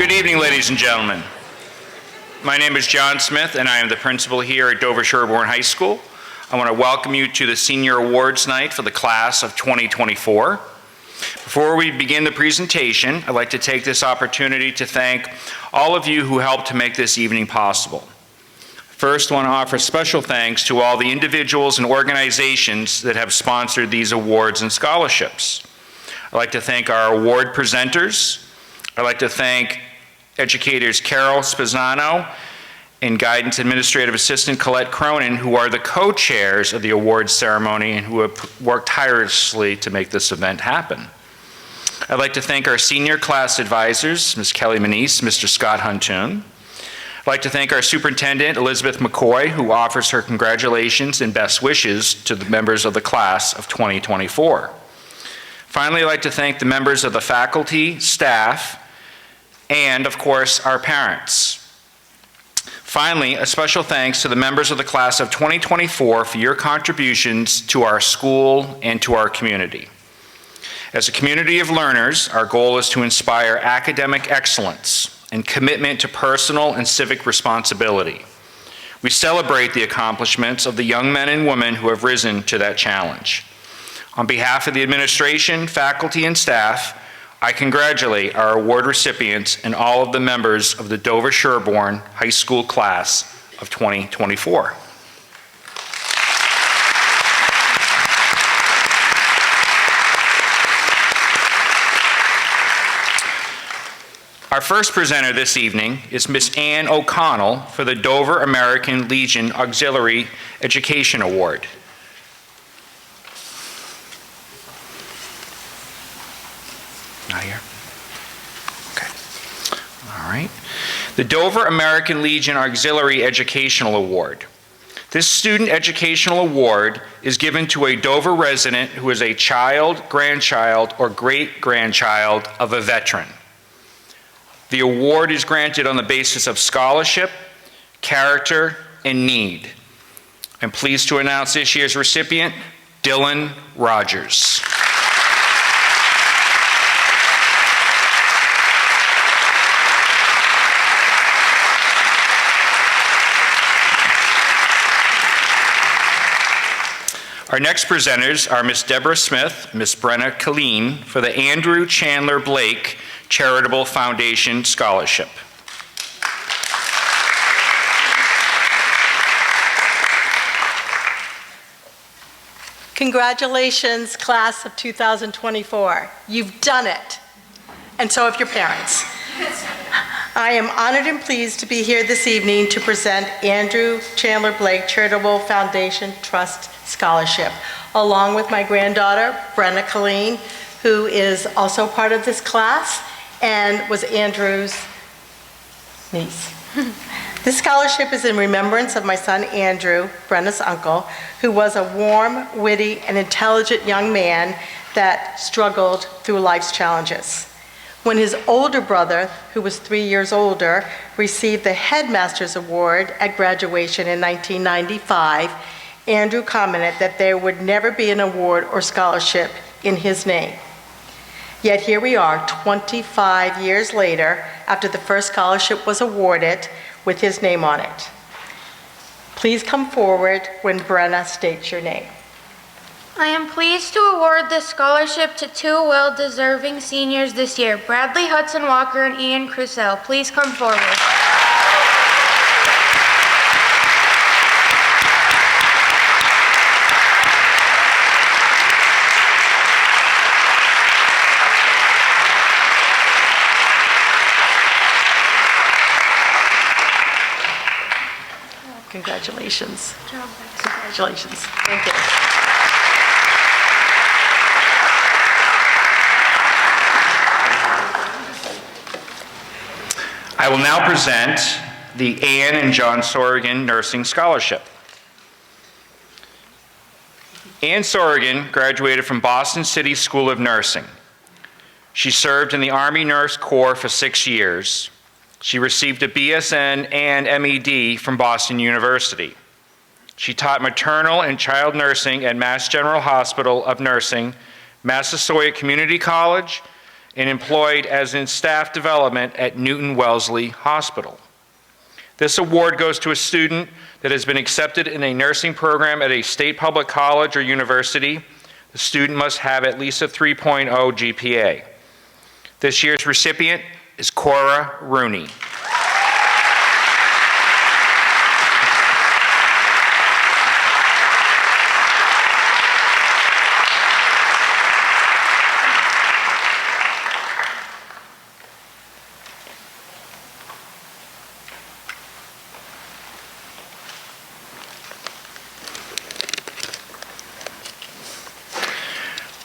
Good evening, ladies and gentlemen. My name is John Smith, and I am the principal here at Dover-Sherborn High School. I want to welcome you to the Senior Awards Night for the class of 2024. Before we begin the presentation, I'd like to take this opportunity to thank all of you who helped to make this evening possible. First, I want to offer special thanks to all the individuals and organizations that have sponsored these awards and scholarships. I'd like to thank our award presenters. I'd like to thank educators Carol Spezzano and Guidance Administrative Assistant Colette Cronin, who are the co-chairs of the awards ceremony and who have worked tirelessly to make this event happen. I'd like to thank our senior class advisors, Ms. Kelly Manise, Mr. Scott Huntoon. I'd like to thank our superintendent, Elizabeth McCoy, who offers her congratulations and best wishes to the members of the class of 2024. Finally, I'd like to thank the members of the faculty, staff, and of course, our parents. Finally, a special thanks to the members of the class of 2024 for your contributions to our school and to our community. As a community of learners, our goal is to inspire academic excellence and commitment to personal and civic responsibility. We celebrate the accomplishments of the young men and women who have risen to that challenge. On behalf of the administration, faculty, and staff, I congratulate our award recipients and all of the members of the Dover-Sherborn High School class of 2024. Our first presenter this evening is Miss Ann O'Connell for the Dover American Legion Auxiliary Education Award. Not here? Okay. All right. The Dover American Legion Auxiliary Educational Award. This student educational award is given to a Dover resident who is a child, grandchild, or great-grandchild of a veteran. The award is granted on the basis of scholarship, character, and need. I'm pleased to announce this year's recipient, Dylan Rogers. Our next presenters are Miss Deborah Smith, Miss Brenna Killeen for the Andrew Chandler Blake Charitable Foundation Scholarship. Congratulations, class of 2024. You've done it. And so have your parents. I am honored and pleased to be here this evening to present Andrew Chandler Blake Charitable Foundation Trust Scholarship, along with my granddaughter, Brenna Killeen, who is also part of this class and was Andrew's niece. This scholarship is in remembrance of my son, Andrew, Brenna's uncle, who was a warm, witty, and intelligent young man that struggled through life's challenges. When his older brother, who was 3 years older, received the Headmaster's Award at graduation in 1995, Andrew commented that there would never be an award or scholarship in his name. Yet here we are, 25 years later, after the first scholarship was awarded with his name on it. Please come forward when Brenna states your name. I am pleased to award this scholarship to two well-deserving seniors this year, Bradley Hudson Walker and Ian Crusoe. Please come forward. Congratulations. Congratulations. Thank you. I will now present the Ann and John Sorrigan Nursing Scholarship. Ann Sorrigan graduated from Boston City School of Nursing. She served in the Army Nurse Corps for 6 years. She received a BSN and MED from Boston University. She taught maternal and child nursing at Mass General Hospital of Nursing, Massasoit Community College, and employed as in staff development at Newton Wellesley Hospital. This award goes to a student that has been accepted in a nursing program at a state public college or university. The student must have at least a 3.0 GPA. This year's recipient is Cora Rooney.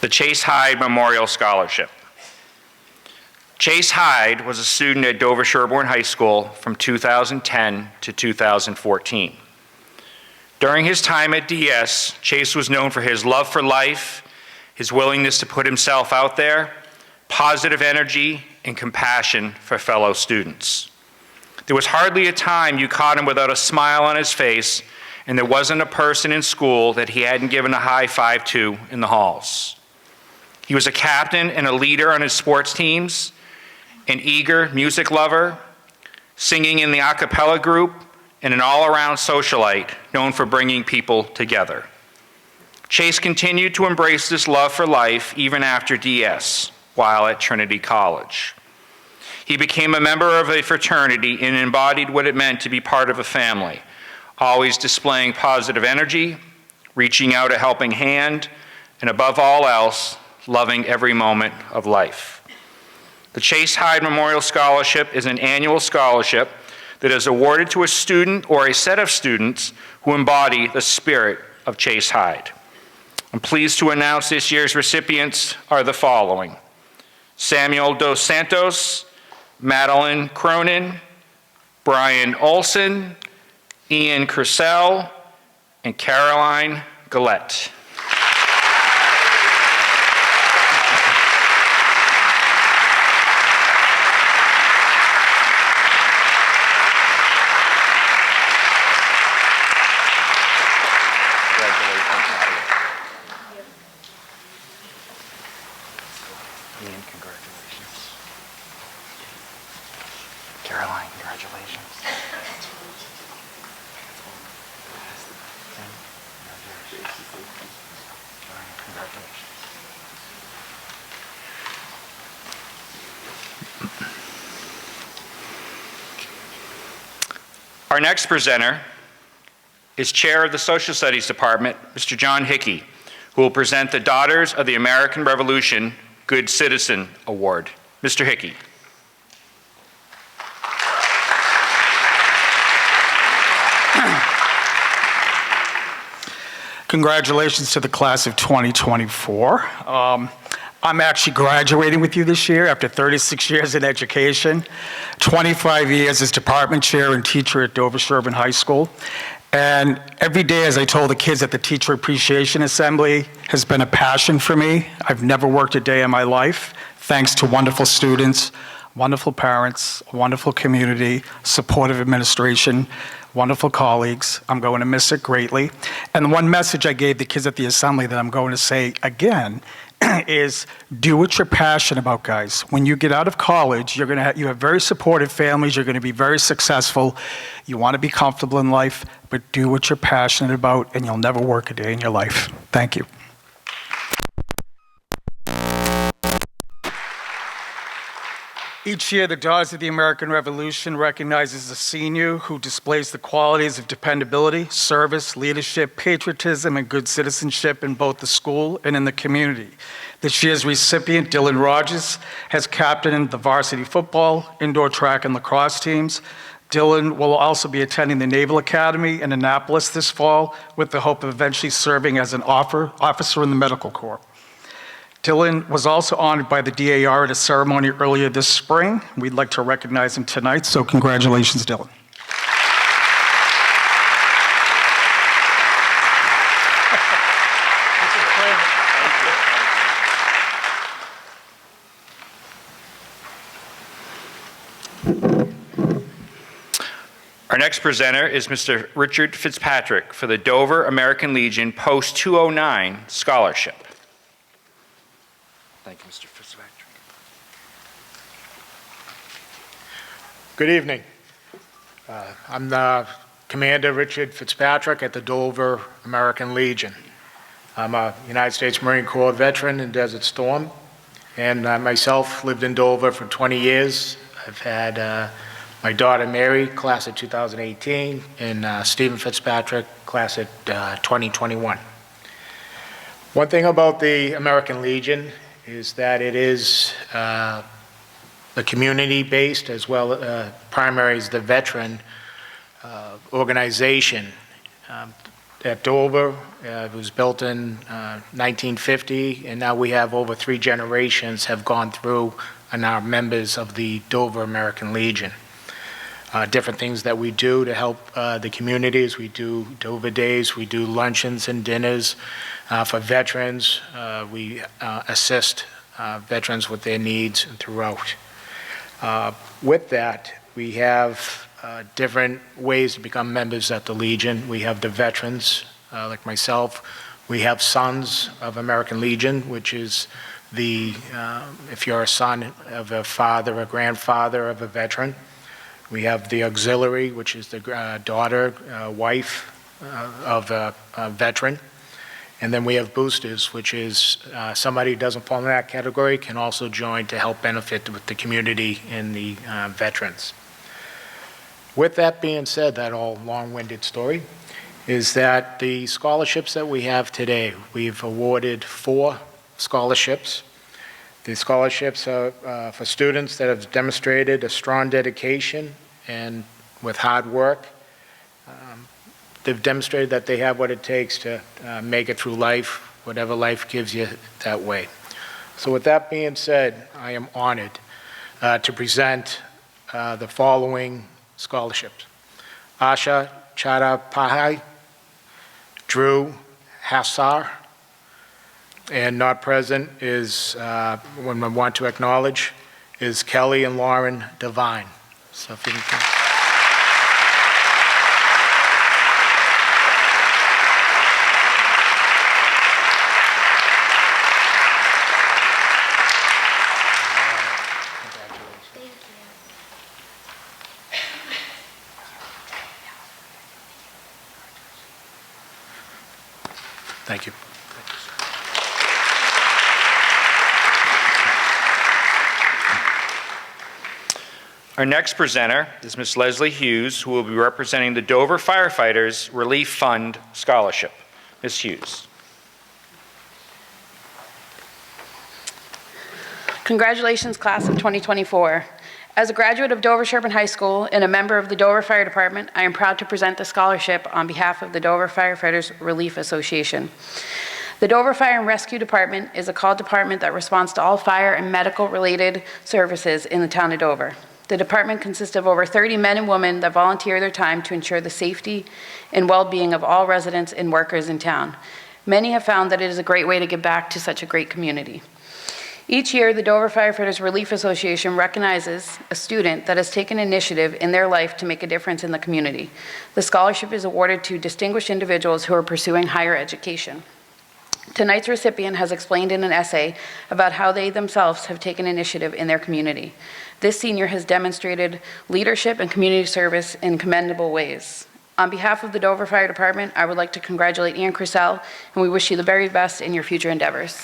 The Chase Hyde Memorial Scholarship. Chase Hyde was a student at Dover-Sherborn High School from 2010 to 2014. During his time at DS, Chase was known for his love for life, his willingness to put himself out there, positive energy, and compassion for fellow students. There was hardly a time you caught him without a smile on his face, and there wasn't a person in school that he hadn't given a high five to in the halls. He was a captain and a leader on his sports teams, an eager music lover, singing in the a cappella group, and an all-around socialite known for bringing people together. Chase continued to embrace this love for life even after DS, while at Trinity College. He became a member of a fraternity and embodied what it meant to be part of a family, always displaying positive energy, reaching out a helping hand, and above all else, loving every moment of life. The Chase Hyde Memorial Scholarship is an annual scholarship that is awarded to a student or a set of students who embody the spirit of Chase Hyde. I'm pleased to announce this year's recipients are the following: Samuel Dos Santos, Madeline Cronin, Brian Olson, Ian Crucell, and Caroline Gillette. Ian, congratulations. Caroline, congratulations. Congratulations. Our next presenter is Chair of the Social Studies Department, Mr. John Hickey, who will present the Daughters of the American Revolution Good Citizen Award. Mr. Hickey. Congratulations to the class of 2024. I'm actually graduating with you this year after 36 years in education, 25 years as department chair and teacher at Dover-Sherborn High School. And every day, as I told the kids at the Teacher Appreciation Assembly, has been a passion for me. I've never worked a day in my life, thanks to wonderful students, wonderful parents, a wonderful community, supportive administration, wonderful colleagues. I'm going to miss it greatly. And the one message I gave the kids at the assembly that I'm going to say again is do what you're passionate about, guys. When you get out of college, you have very supportive families, you're going to be very successful, you want to be comfortable in life, but do what you're passionate about and you'll never work a day in your life. Thank you. Each year, the Daughters of the American Revolution recognizes a senior who displays the qualities of dependability, service, leadership, patriotism, and good citizenship in both the school and in the community. This year's recipient, Dylan Rogers, has captained the varsity football, indoor track, and lacrosse teams. Dylan will also be attending the Naval Academy in Annapolis this fall with the hope of eventually serving as an officer in the Medical Corps. Dylan was also honored by the DAR at a ceremony earlier this spring. We'd like to recognize him tonight, so congratulations, Dylan. Our next presenter is Mr. Richard Fitzpatrick for the Dover American Legion Post 209 Scholarship. Thank you, Mr. Fitzpatrick. Good evening. I'm the Commander Richard Fitzpatrick at the Dover American Legion. I'm a United States Marine Corps veteran in Desert Storm, and I myself lived in Dover for 20 years. I've had my daughter Mary, class of 2018, and Stephen Fitzpatrick, class of 2021. One thing about the American Legion is that it is the community-based as well, primary is the veteran organization. At Dover, it was built in 1950, and now we have over 3 generations have gone through and are members of the Dover American Legion. Different things that we do to help the communities. We do Dover Days, we do luncheons and dinners for veterans. We assist veterans with their needs throughout. With that, we have different ways to become members at the Legion. We have the veterans, like myself. We have Sons of American Legion, which is the, if you're a son of a father or grandfather of a veteran. We have the Auxiliary, which is the daughter, wife of a veteran. And then we have Boosters, which is somebody who doesn't fall in that category can also join to help benefit with the community and the veterans. With that being said, that all long-winded story, is that the scholarships that we have today, we've awarded 4 scholarships. The scholarships are for students that have demonstrated a strong dedication and with hard work. They've demonstrated that they have what it takes to make it through life, whatever life gives you that way. So with that being said, I am honored to present the following scholarships. Asha Chattopadhyay, Drew Hassar, and not present is, when I want to acknowledge, is Kelly and Lauren Devine. So if you can. Thank you. Our next presenter is Ms. Leslie Hughes, who will be representing the Dover Firefighters Relief Fund Scholarship. Ms. Hughes. Congratulations, class of 2024. As a graduate of Dover-Sherborn High School and a member of the Dover Fire Department, I am proud to present the scholarship on behalf of the Dover Firefighters Relief Association. The Dover Fire and Rescue Department is a call department that responds to all fire and medical-related services in the town of Dover. The department consists of over 30 men and women that volunteer their time to ensure the safety and well-being of all residents and workers in town. Many have found that it is a great way to give back to such a great community. Each year, the Dover Firefighters Relief Association recognizes a student that has taken initiative in their life to make a difference in the community. The scholarship is awarded to distinguished individuals who are pursuing higher education. Tonight's recipient has explained in an essay about how they themselves have taken initiative in their community. This senior has demonstrated leadership and community service in commendable ways. On behalf of the Dover Fire Department, I would like to congratulate Ian Crusell, and we wish you the very best in your future endeavors.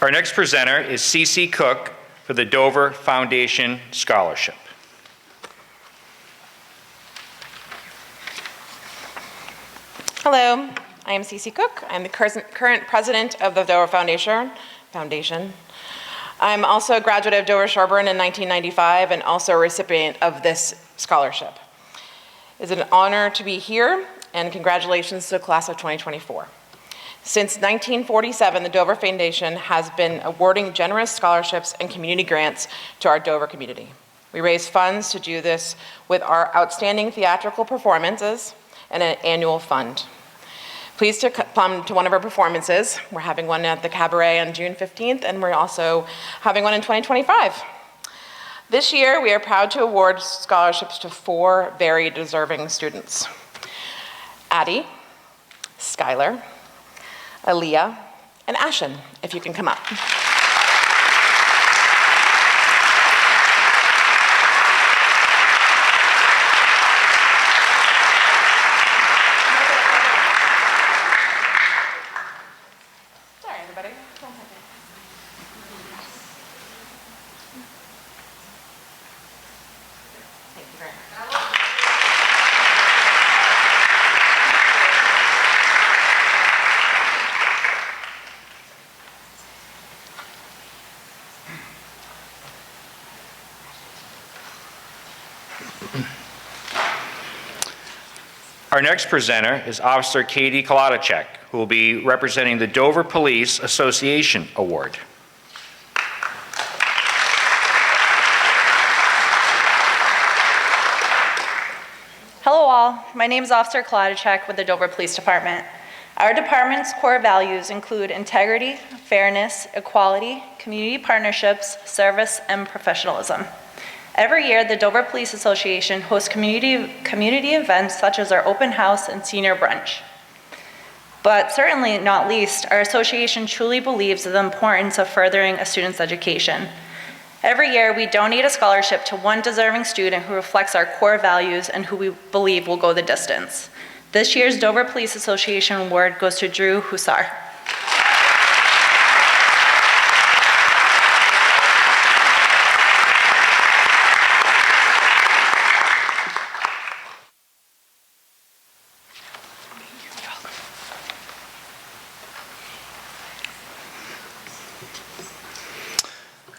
Our next presenter is Cece Cook for the Dover Foundation Scholarship. Hello, I am Cece Cook. I'm the current president of the Dover Foundation. I'm also a graduate of Dover-Sherborn in 1995 and also a recipient of this scholarship. It's an honor to be here, and congratulations to the class of 2024. Since 1947, the Dover Foundation has been awarding generous scholarships and community grants to our Dover community. We raise funds to do this with our outstanding theatrical performances and an annual fund. Please to come to one of our performances. We're having one at the Cabaret on June 15th, and we're also having one in 2025. This year, we are proud to award scholarships to 4 very deserving students. Addie, Skylar, Aaliyah, and Ashen, if you can come up. Sorry, everybody. One second. Thank you very much. Our next presenter is Officer Katie Kolodacek, who will be representing the Dover Police Association Award. Hello all, my name is Officer Kolodacek with the Dover Police Department. Our department's core values include integrity, fairness, equality, community partnerships, service, and professionalism. Every year, the Dover Police Association hosts community events such as our open house and senior brunch. But certainly not least, our association truly believes in the importance of furthering a student's education. Every year, we donate a scholarship to one deserving student who reflects our core values and who we believe will go the distance. This year's Dover Police Association award goes to Drew Hussar.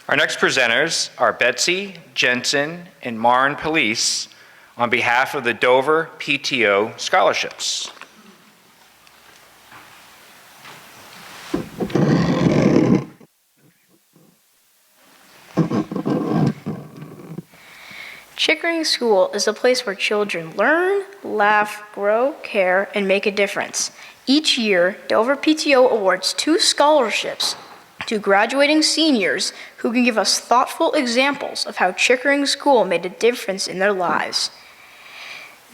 Our next presenters are Betsy, Jensen, and Marn Police on behalf of the Dover PTO scholarships. Chickering School is a place where children learn, laugh, grow, care, and make a difference. Each year, Dover PTO awards 2 scholarships to graduating seniors who can give us thoughtful examples of how Chickering School made a difference in their lives.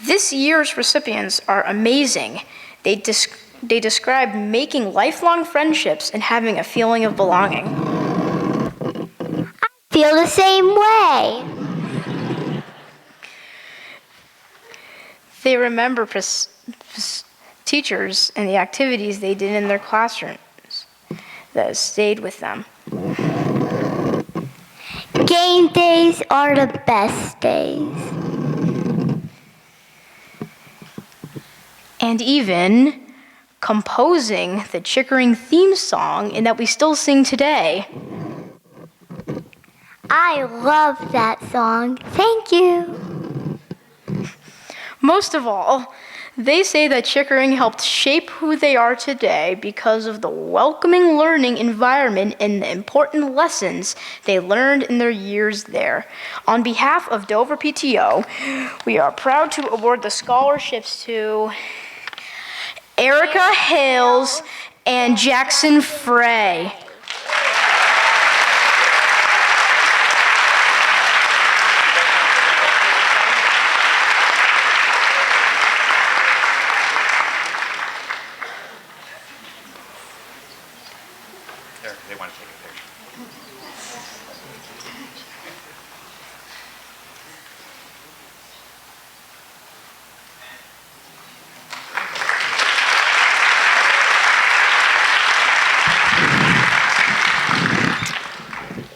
This year's recipients are amazing. They describe making lifelong friendships and having a feeling of belonging. I feel the same way. They remember teachers and the activities they did in their classrooms that stayed with them. Game days are the best days. And even composing the Chickering theme song and that we still sing today. I love that song. Thank you. Most of all, they say that Chickering helped shape who they are today because of the welcoming learning environment and the important lessons they learned in their years there. On behalf of Dover PTO, we are proud to award the scholarships to Erica Hales and Jackson Frey. They want to take a picture.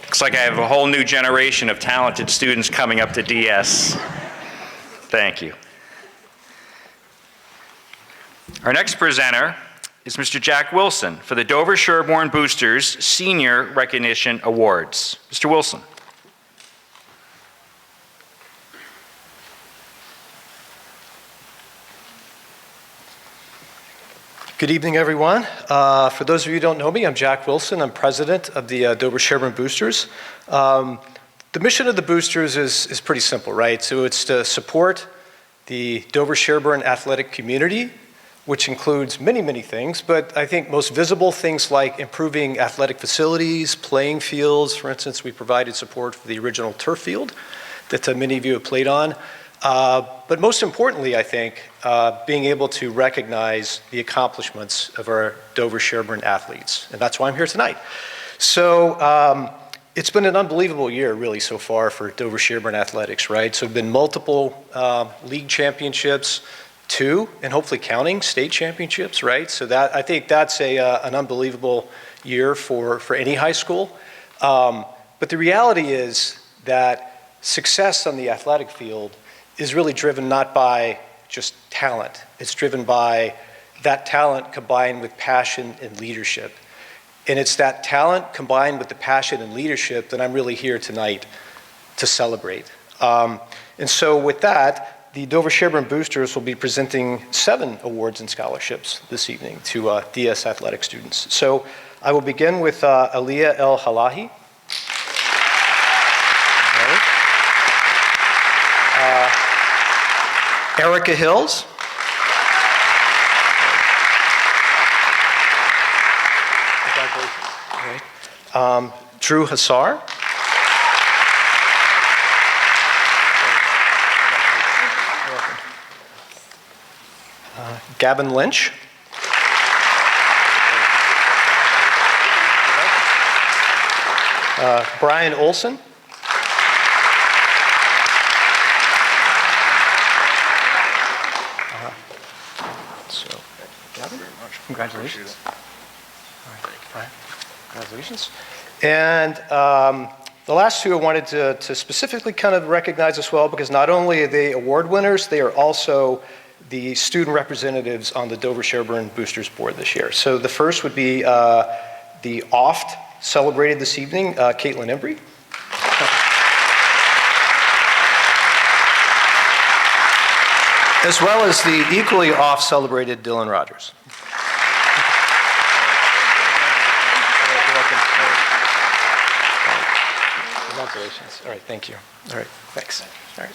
Looks like I have a whole new generation of talented students coming up to DS. Thank you. Our next presenter is Mr. Jack Wilson for the Dover-Sherborn Boosters Senior Recognition Awards. Mr. Wilson. Good evening, everyone. For those of you who don't know me, I'm Jack Wilson. I'm president of the Dover-Sherborn Boosters. The mission of the Boosters is pretty simple, right? So it's to support the Dover-Sherborn athletic community which includes many, many things, but I think most visible things like improving athletic facilities, playing fields. For instance, we provided support for the original turf field that many of you have played on. But most importantly, I think, being able to recognize the accomplishments of our Dover-Sherborn athletes. And that's why I'm here tonight. So it's been an unbelievable year, really, so far for Dover-Sherborn athletics, right? So there have been multiple league championships, 2, and hopefully counting, state championships, right? So that, I think that's an unbelievable year for any high school. But the reality is that success on the athletic field is really driven not by just talent. It's driven by that talent combined with passion and leadership. And it's that talent combined with the passion and leadership that I'm really here tonight to celebrate. And so with that, the Dover-Sherborn Boosters will be presenting 7 awards and scholarships this evening to DS athletic students. So I will begin with Aliyah El Halahi. Erica Hills. Drew Hassar. Gavin Lynch. Brian Olson. Gavin, congratulations. All right, Brian, congratulations. And the last 2 I wanted to specifically kind of recognize as well, because not only are they award winners, they are also the student representatives on the Dover-Sherborn Boosters Board this year. So the first would be the oft celebrated this evening, Caitlin Embry. As well as the equally oft celebrated Dylan Rogers. Congratulations. All right, thank you. All right, thanks. All right.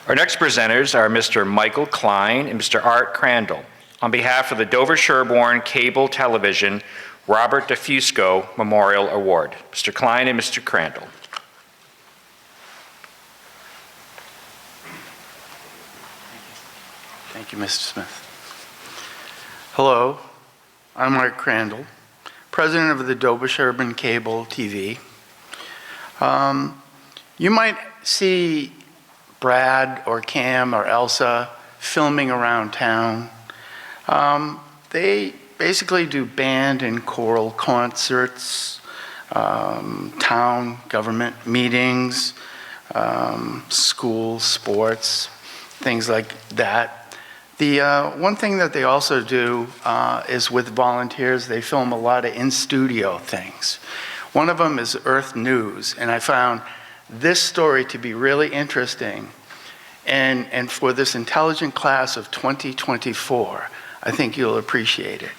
Our next presenters are Mr. Michael Klein and Mr. Art Crandall on behalf of the Dover-Sherborn Cable Television Robert DeFusco Memorial Award. Mr. Klein and Mr. Crandall. Thank you, Mr. Smith. Hello, I'm Art Crandall, president of the Dover-Sherborn Cable TV. You might see Brad or Cam or Elsa filming around town. They basically do band and choral concerts, town government meetings, school sports, things like that. The one thing that they also do is with volunteers, they film a lot of in-studio things. One of them is Earth News, and I found this story to be really interesting. And for this intelligent class of 2024, I think you'll appreciate it.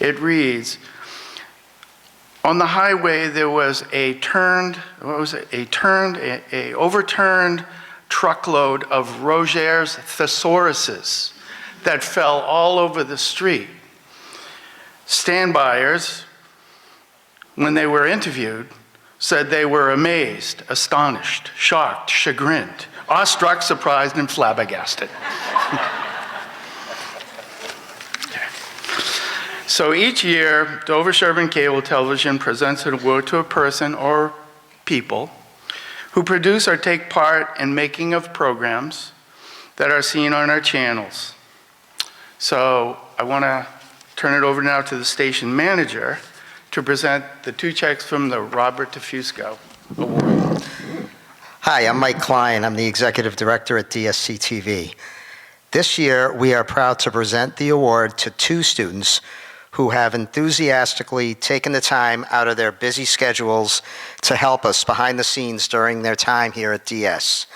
It reads, on the highway there was a overturned truckload of Roger's thesauruses that fell all over the street. Standbyers, when they were interviewed, said they were amazed, astonished, shocked, chagrined, awestruck, surprised, and flabbergasted. So each year, Dover-Sherborn Cable Television presents an award to a person or people who produce or take part in making of programs that are seen on our channels. So I want to turn it over now to the station manager to present the 2 checks from the Robert DeFusco Award. Hi, I'm Mike Klein. I'm the executive director at DSC TV. This year, we are proud to present the award to 2 students who have enthusiastically taken the time out of their busy schedules to help us behind the scenes during their time here at DS.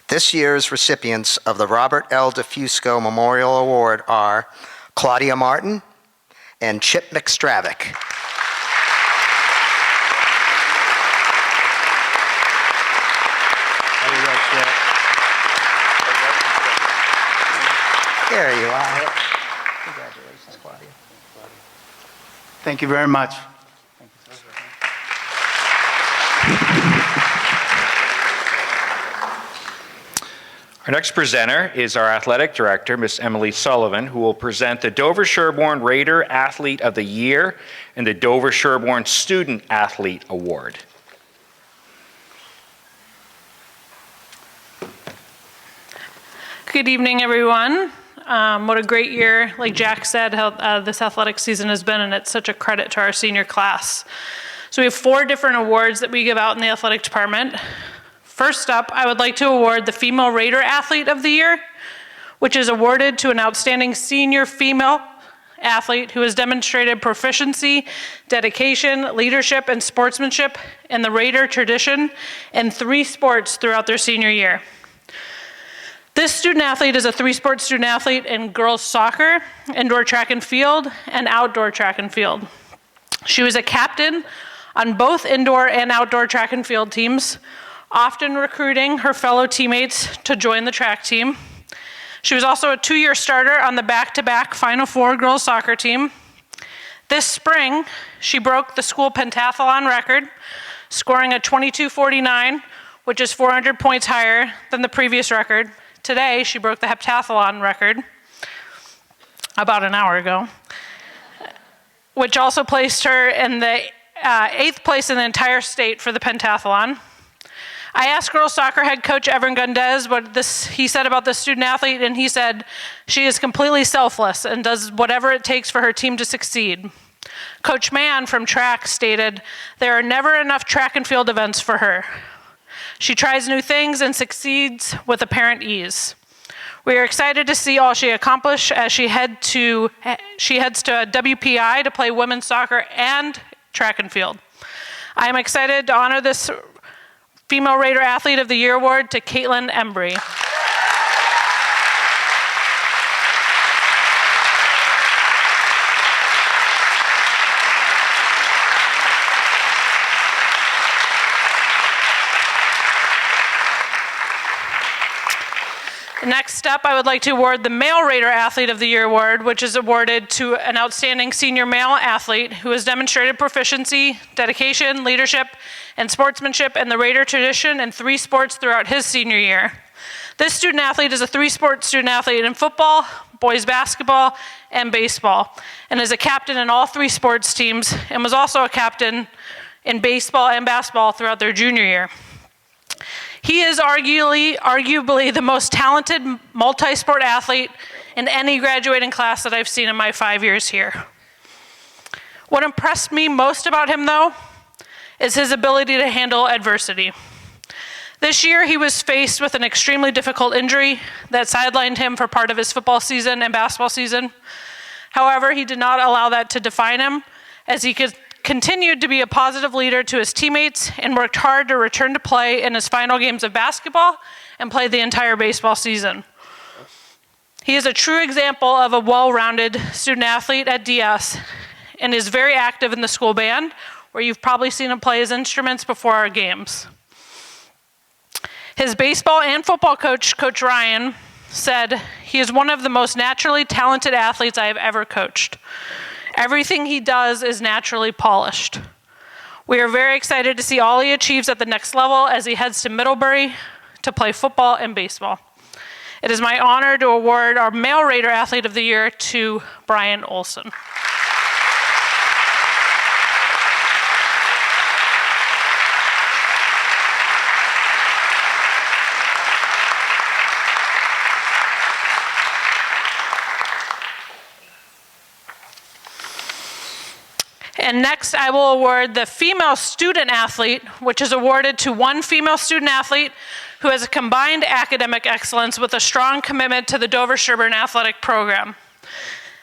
This year's recipients of the Robert L. DeFusco Memorial Award are Claudia Martin and Chip McStravick. How do you guys There you are. Congratulations, Claudia. Thank you very much. Our next presenter is our athletic director, Miss Emily Sullivan, who will present the Dover-Sherborn Raider Athlete of the Year and the Dover-Sherborn Student Athlete Award. Good evening, everyone. What a great year, like Jack said, how this athletic season has been, and it's such a credit to our senior class. So we have 4 different awards that we give out in the athletic department. First up, I would like to award the Female Raider Athlete of the Year, which is awarded to an outstanding senior female athlete who has demonstrated proficiency, dedication, leadership, and sportsmanship in the Raider tradition in 3 sports throughout their senior year. This student athlete is a 3-sport student athlete in girls soccer, indoor track and field, and outdoor track and field. She was a captain on both indoor and outdoor track and field teams, often recruiting her fellow teammates to join the track team. She was also a 2-year starter on the back-to-back Final Four girls soccer team. This spring, she broke the school pentathlon record, scoring a 22:49, which is 400 points higher than the previous record. Today, she broke the heptathlon record about an hour ago, which also placed her in the 8th place in the entire state for the pentathlon. I asked girls soccer head coach Evan Gundez what he said about this student athlete, and he said she is completely selfless and does whatever it takes for her team to succeed. Coach Mann from track stated, "There are never enough track and field events for her. She tries new things and succeeds with apparent ease." We are excited to see all she accomplished as she heads to WPI to play women's soccer and track and field. I am excited to honor this Female Raider Athlete of the Year award to Caitlin Embry. Next up, I would like to award the Male Raider Athlete of the Year award, which is awarded to an outstanding senior male athlete who has demonstrated proficiency, dedication, leadership, and sportsmanship in the Raider tradition in 3 sports throughout his senior year. This student athlete is a 3-sport student athlete in football, boys basketball, and baseball, and is a captain in all 3 sports teams, and was also a captain in baseball and basketball throughout their junior year. He is arguably the most talented multi-sport athlete in any graduating class that I've seen in my 5 years here. What impressed me most about him, though, is his ability to handle adversity. This year, he was faced with an extremely difficult injury that sidelined him for part of his football season and basketball season. However, he did not allow that to define him, as he continued to be a positive leader to his teammates and worked hard to return to play in his final games of basketball and play the entire baseball season. He is a true example of a well-rounded student athlete at DS and is very active in the school band, where you've probably seen him play his instruments before our games. His baseball and football coach, Coach Ryan, said he is one of the most naturally talented athletes I have ever coached. Everything he does is naturally polished. We are very excited to see all he achieves at the next level as he heads to Middlebury to play football and baseball. It is my honor to award our Male Raider Athlete of the Year to Brian Olson. And next, I will award the Female Student Athlete, which is awarded to one female student athlete who has a combined academic excellence with a strong commitment to the Dover-Sherborn athletic program.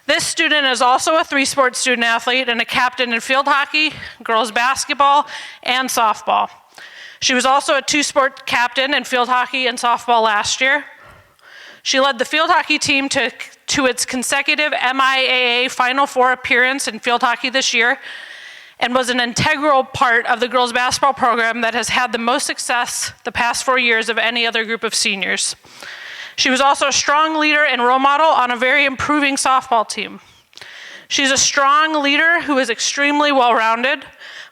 This student is also a 3-sport student athlete and a captain in field hockey, girls basketball, and softball. She was also a 2-sport captain in field hockey and softball last year. She led the field hockey team to its consecutive MIAA Final Four appearance in field hockey this year, and was an integral part of the girls basketball program that has had the most success the past 4 years of any other group of seniors. She was also a strong leader and role model on a very improving softball team. She's a strong leader who is extremely well-rounded,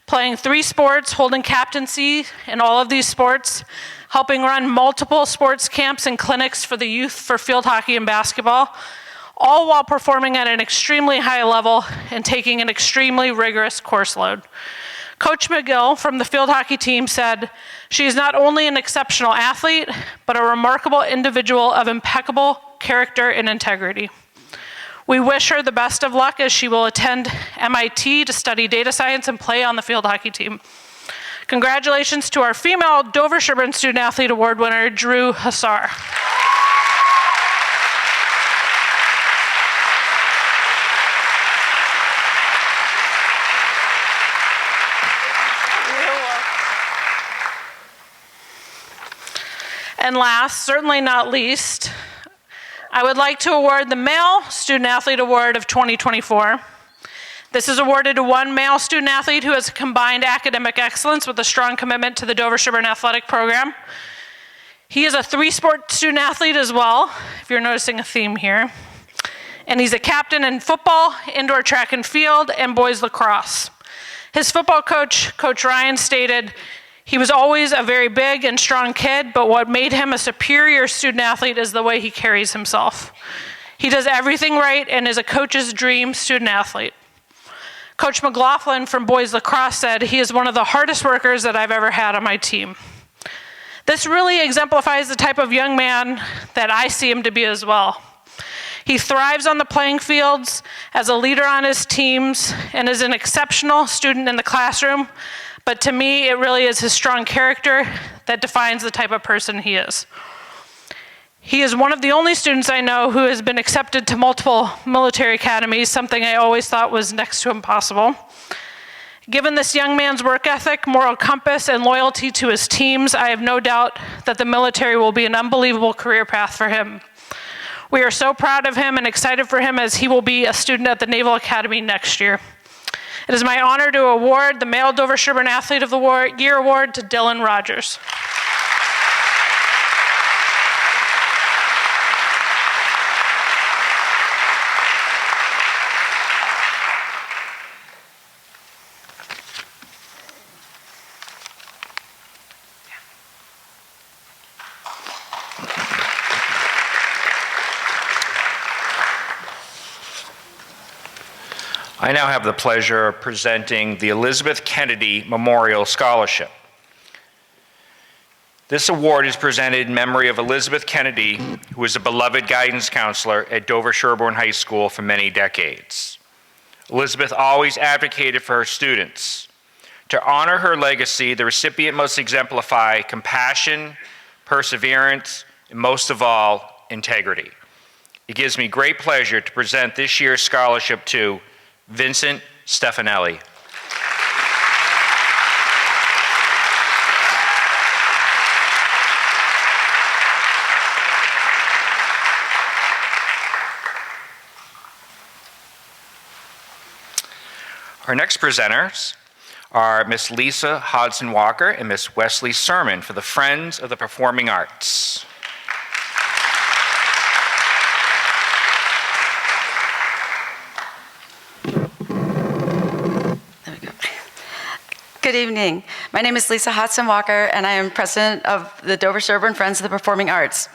playing 3 sports, holding captaincy in all of these sports, helping run multiple sports camps and clinics for the youth for field hockey and basketball, all while performing at an extremely high level and taking an extremely rigorous course load. Coach McGill from the field hockey team said, "She is not only an exceptional athlete, but a remarkable individual of impeccable character and integrity." We wish her the best of luck as she will attend MIT to study data science and play on the field hockey team. Congratulations to our female Dover-Sherborn Student Athlete Award winner, Drew Hassar. And last, certainly not least, I would like to award the Male Student Athlete Award of 2024. This is awarded to one male student athlete who has combined academic excellence with a strong commitment to the Dover-Sherborn athletic program. He is a 3-sport student athlete as well, if you're noticing a theme here. And he's a captain in football, indoor track and field, and boys lacrosse. His football coach, Coach Ryan, stated, "He was always a very big and strong kid, but what made him a superior student athlete is the way he carries himself. He does everything right and is a coach's dream student athlete." Coach McLaughlin from boys lacrosse said, "He is one of the hardest workers that I've ever had on my team." This really exemplifies the type of young man that I see him to be as well. He thrives on the playing fields as a leader on his teams and is an exceptional student in the classroom, but to me, it really is his strong character that defines the type of person he is. He is one of the only students I know who has been accepted to multiple military academies, something I always thought was next to impossible. Given this young man's work ethic, moral compass, and loyalty to his teams, I have no doubt that the military will be an unbelievable career path for him. We are so proud of him and excited for him as he will be a student at the Naval Academy next year. It is my honor to award the Male Dover-Sherborn Athlete of the Year Award to Dylan Rogers. I now have the pleasure of presenting the Elizabeth Kennedy Memorial Scholarship. This award is presented in memory of Elizabeth Kennedy, who was a beloved guidance counselor at Dover-Sherborn High School for many decades. Elizabeth always advocated for her students. To honor her legacy, the recipient must exemplify compassion, perseverance, and most of all, integrity. It gives me great pleasure to present this year's scholarship to Vincent Stefanelli. Our next presenters are Miss Lisa Hodson-Walker and Miss Wesley Sermon for the Friends of the Performing Arts. Good evening. My name is Lisa Hodson-Walker, and I am president of the Dover-Sherborn Friends of the Performing Arts.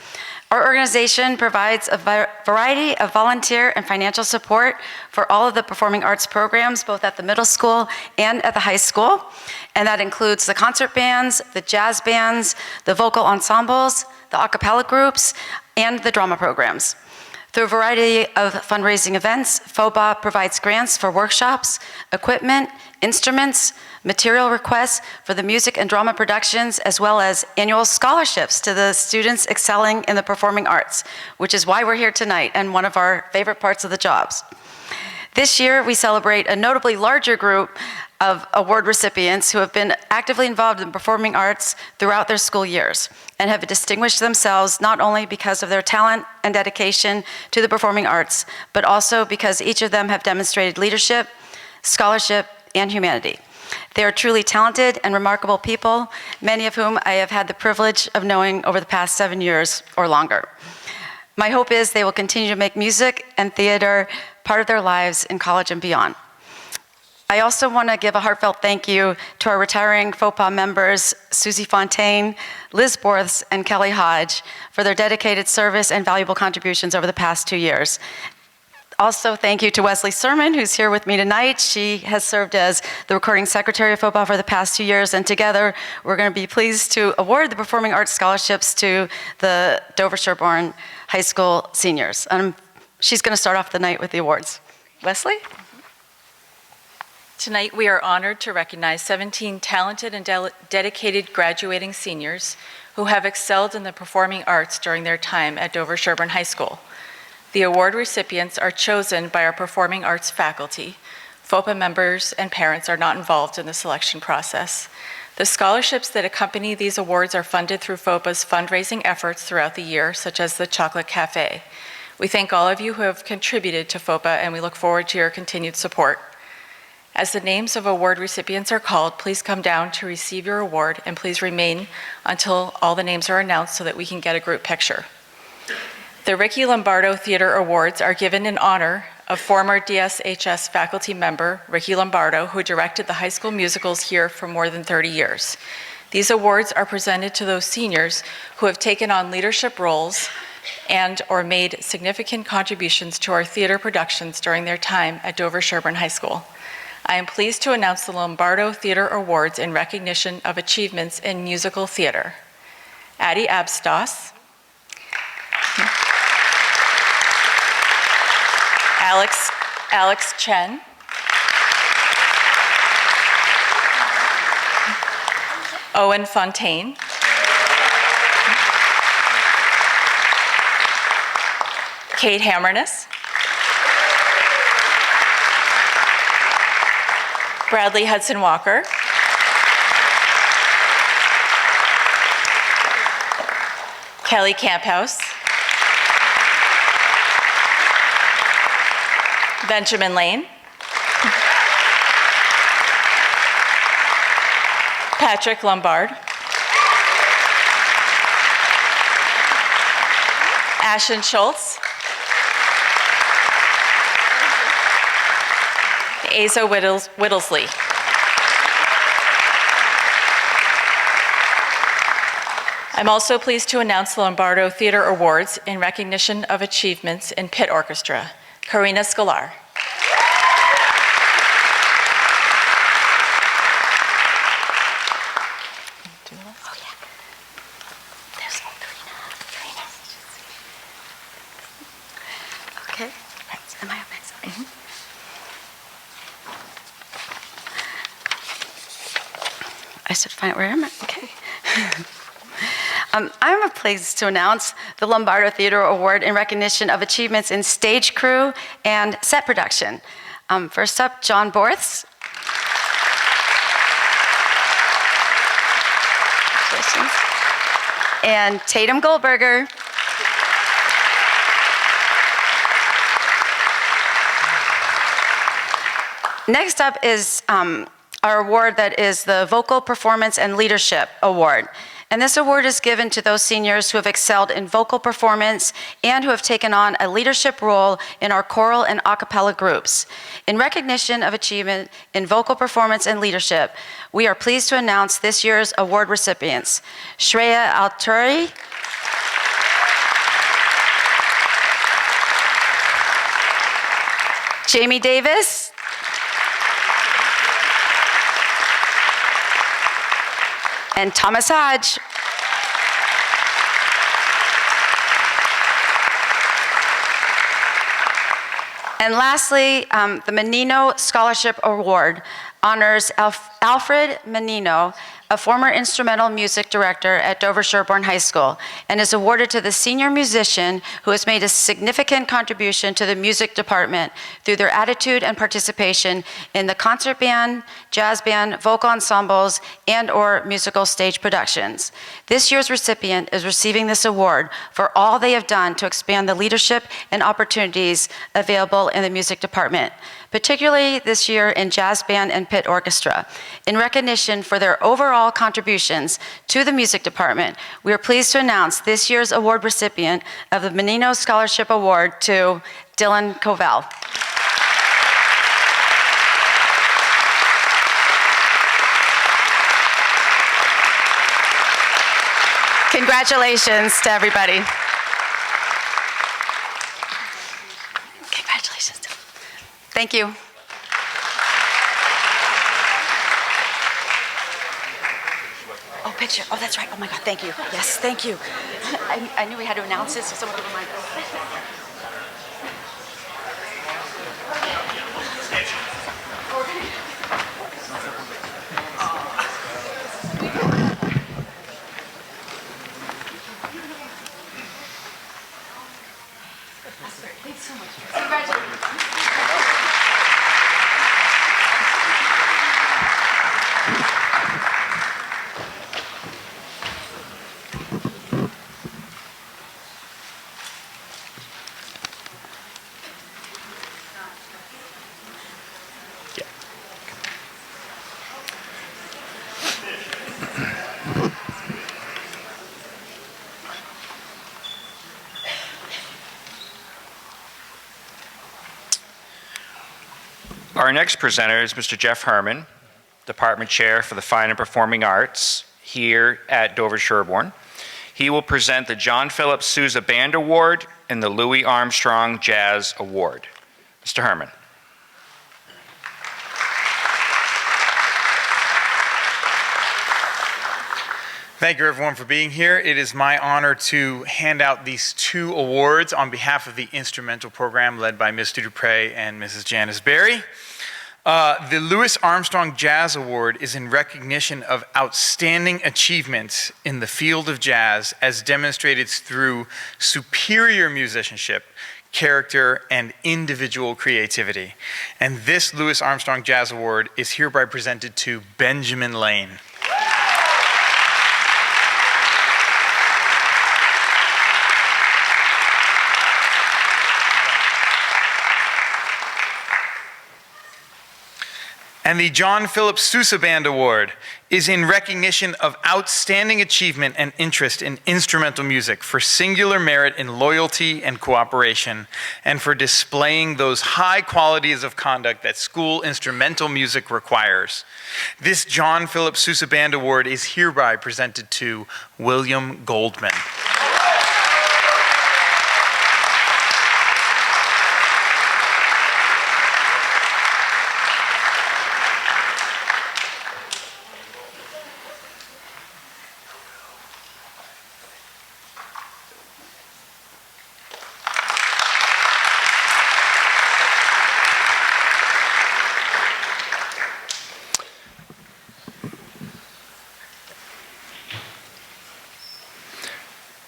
Our organization provides a variety of volunteer and financial support for all of the performing arts programs, both at the middle school and at the high school. And that includes the concert bands, the jazz bands, the vocal ensembles, the a cappella groups, and the drama programs. Through a variety of fundraising events, FOBA provides grants for workshops, equipment, instruments, material requests for the music and drama productions, as well as annual scholarships to the students excelling in the performing arts, which is why we're here tonight and one of our favorite parts of the jobs. This year, we celebrate a notably larger group of award recipients who have been actively involved in performing arts throughout their school years and have distinguished themselves not only because of their talent and dedication to the performing arts, but also because each of them have demonstrated leadership, scholarship, and humanity. They are truly talented and remarkable people, many of whom I have had the privilege of knowing over the past 7 years or longer. My hope is they will continue to make music and theater part of their lives in college and beyond. I also want to give a heartfelt thank you to our retiring FOPA members, Susie Fontaine, Liz Borths, and Kelly Hodge, for their dedicated service and valuable contributions over the past 2 years. Also, thank you to Wesley Sermon, who's here with me tonight. She has served as the recording secretary of FOPA for the past 2 years, and together we're going to be pleased to award the Performing Arts Scholarships to the Dover-Sherborn High School seniors. She's going to start off the night with the awards. Wesley? Tonight, we are honored to recognize 17 talented and dedicated graduating seniors who have excelled in the performing arts during their time at Dover-Sherborn High School. The award recipients are chosen by our performing arts faculty. FOPA members and parents are not involved in the selection process. The scholarships that accompany these awards are funded through FOPA's fundraising efforts throughout the year, such as the Chocolate Cafe. We thank all of you who have contributed to FOPA, and we look forward to your continued support. As the names of award recipients are called, please come down to receive your award, and please remain until all the names are announced so that we can get a group picture. The Ricky Lombardo Theater Awards are given in honor of former DSHS faculty member Ricky Lombardo, who directed the high school musicals here for more than 30 years. These awards are presented to those seniors who have taken on leadership roles and/or made significant contributions to our theater productions during their time at Dover-Sherborn High School. I am pleased to announce the Lombardo Theater Awards in recognition of achievements in musical theater. Addie Abstos, Alex Chen, Owen Fontaine, Kate Hammerness, Bradley Hudson Walker, Kelly Camphouse, Benjamin Lane, Patrick Lombard, Ashton Schultz, Asa Whittlesley. I'm also pleased to announce the Lombardo Theater Awards in recognition of achievements in pit orchestra. Karina Scalar. Okay. Am I up next? I should find where am I? Okay. I'm pleased to announce the Lombardo Theater Award in recognition of achievements in stage crew and set production. First up, John Borths. And Tatum Goldberger. Next up is our award that is the Vocal Performance and Leadership Award. And this award is given to those seniors who have excelled in vocal performance and who have taken on a leadership role in our choral and a cappella groups. In recognition of achievement in vocal performance and leadership, we are pleased to announce this year's award recipients: Shreya Alturi, Jamie Davis, and Thomas Hodge. And lastly, the Menino Scholarship Award honors Alfred Menino, a former instrumental music director at Dover-Sherborn High School, and is awarded to the senior musician who has made a significant contribution to the music department through their attitude and participation in the concert band, jazz band, vocal ensembles, and/or musical stage productions. This year's recipient is receiving this award for all they have done to expand the leadership and opportunities available in the music department, particularly this year in jazz band and pit orchestra, in recognition for their overall overall contributions to the music department, we are pleased to announce this year's award recipient of the Menino Scholarship Award to Dylan Covell. Congratulations to everybody. Congratulations. Thank you. Oh, picture. Oh, that's right. Oh, my God. Thank you. Yes, thank you. I knew we had to announce this, so someone would remind us. Thanks so much. Congratulations. Our next presenter is Mr. Jeff Herman, Department Chair for the Fine and Performing Arts here at Dover-Sherborn. He will present the John Philip Sousa Band Award and the Louis Armstrong Jazz Award. Mr. Herman. Thank you, everyone, for being here. It is my honor to hand out these two awards on behalf of the instrumental program led by Mr. Dupre and Mrs. Janice Berry. The Louis Armstrong Jazz Award is in recognition of outstanding achievements in the field of jazz as demonstrated through superior musicianship, character, and individual creativity. And this Louis Armstrong Jazz Award is hereby presented to Benjamin Lane. And the John Philip Sousa Band Award is in recognition of outstanding achievement and interest in instrumental music for singular merit in loyalty and cooperation, and for displaying those high qualities of conduct that school instrumental music requires. This John Philip Sousa Band Award is hereby presented to William Goldman.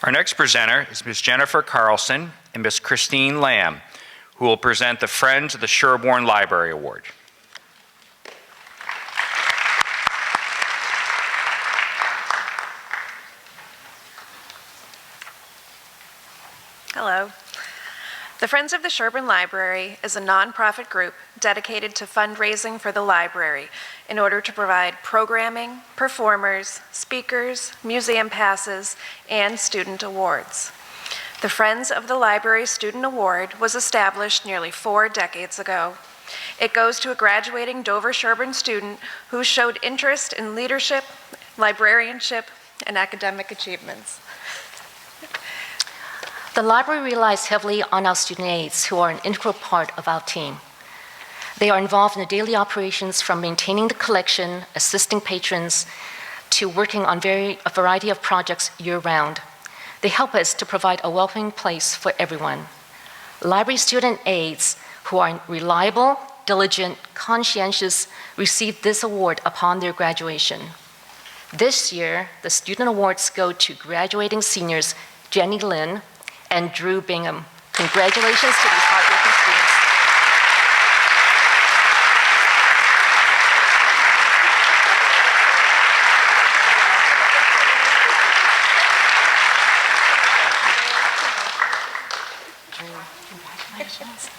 Our next presenter is Ms. Jennifer Carlson and Ms. Christine Lamb, who will present the Friends of the Sherborn Library Award. Hello. The Friends of the Sherborn Library is a nonprofit group dedicated to fundraising for the library in order to provide programming, performers, speakers, museum passes, and student awards. The Friends of the Library Student Award was established nearly 4 decades ago. It goes to a graduating Dover-Sherborn student who showed interest in leadership, librarianship, and academic achievements. The library relies heavily on our student aides, who are an integral part of our team. They are involved in the daily operations, from maintaining the collection, assisting patrons, to working on a variety of projects year-round. They help us to provide a welcoming place for everyone. Library student aides, who are reliable, diligent, conscientious, receive this award upon their graduation. This year, the student awards go to graduating seniors Jenny Lynn and Drew Bingham. Congratulations to these hardworking students. Congratulations.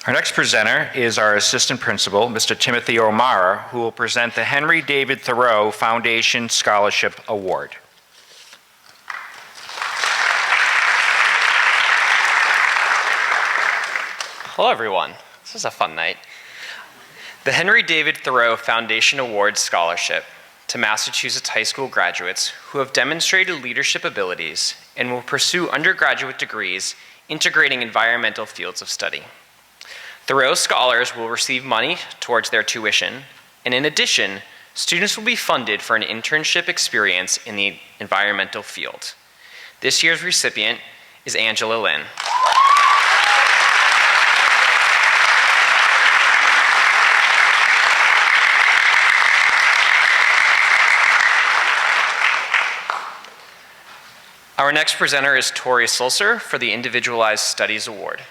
Our next presenter is our assistant principal, Mr. Timothy O'Mara, who will present the Henry David Thoreau Foundation Scholarship Award. Hello, everyone. This is a fun night. The Henry David Thoreau Foundation awards scholarship to Massachusetts high school graduates who have demonstrated leadership abilities and will pursue undergraduate degrees integrating environmental fields of study. Thoreau scholars will receive money towards their tuition, and in addition, students will be funded for an internship experience in the environmental field. This year's recipient is Angela Lynn. Our next presenter is Tori Sulzer for the Individualized Studies Award.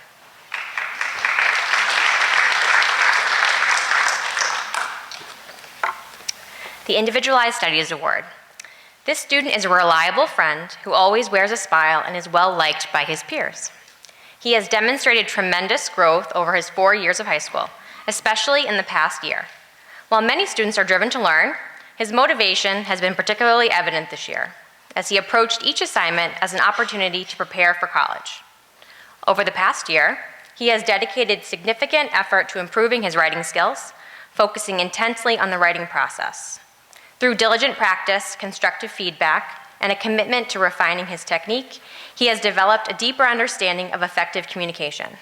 The Individualized Studies Award. This student is a reliable friend who always wears a smile and is well liked by his peers. He has demonstrated tremendous growth over his 4 years of high school, especially in the past year. While many students are driven to learn, his motivation has been particularly evident this year, as he approached each assignment as an opportunity to prepare for college. Over the past year, he has dedicated significant effort to improving his writing skills, focusing intensely on the writing process. Through diligent practice, constructive feedback, and a commitment to refining his technique, he has developed a deeper understanding of effective communication.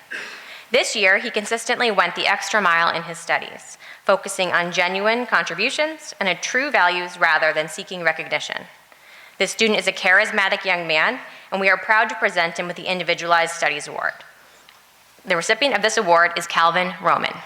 This year, he consistently went the extra mile in his studies, focusing on genuine contributions and true values rather than seeking recognition. This student is a charismatic young man, and we are proud to present him with the Individualized Studies Award. The recipient of this award is Calvin Roman.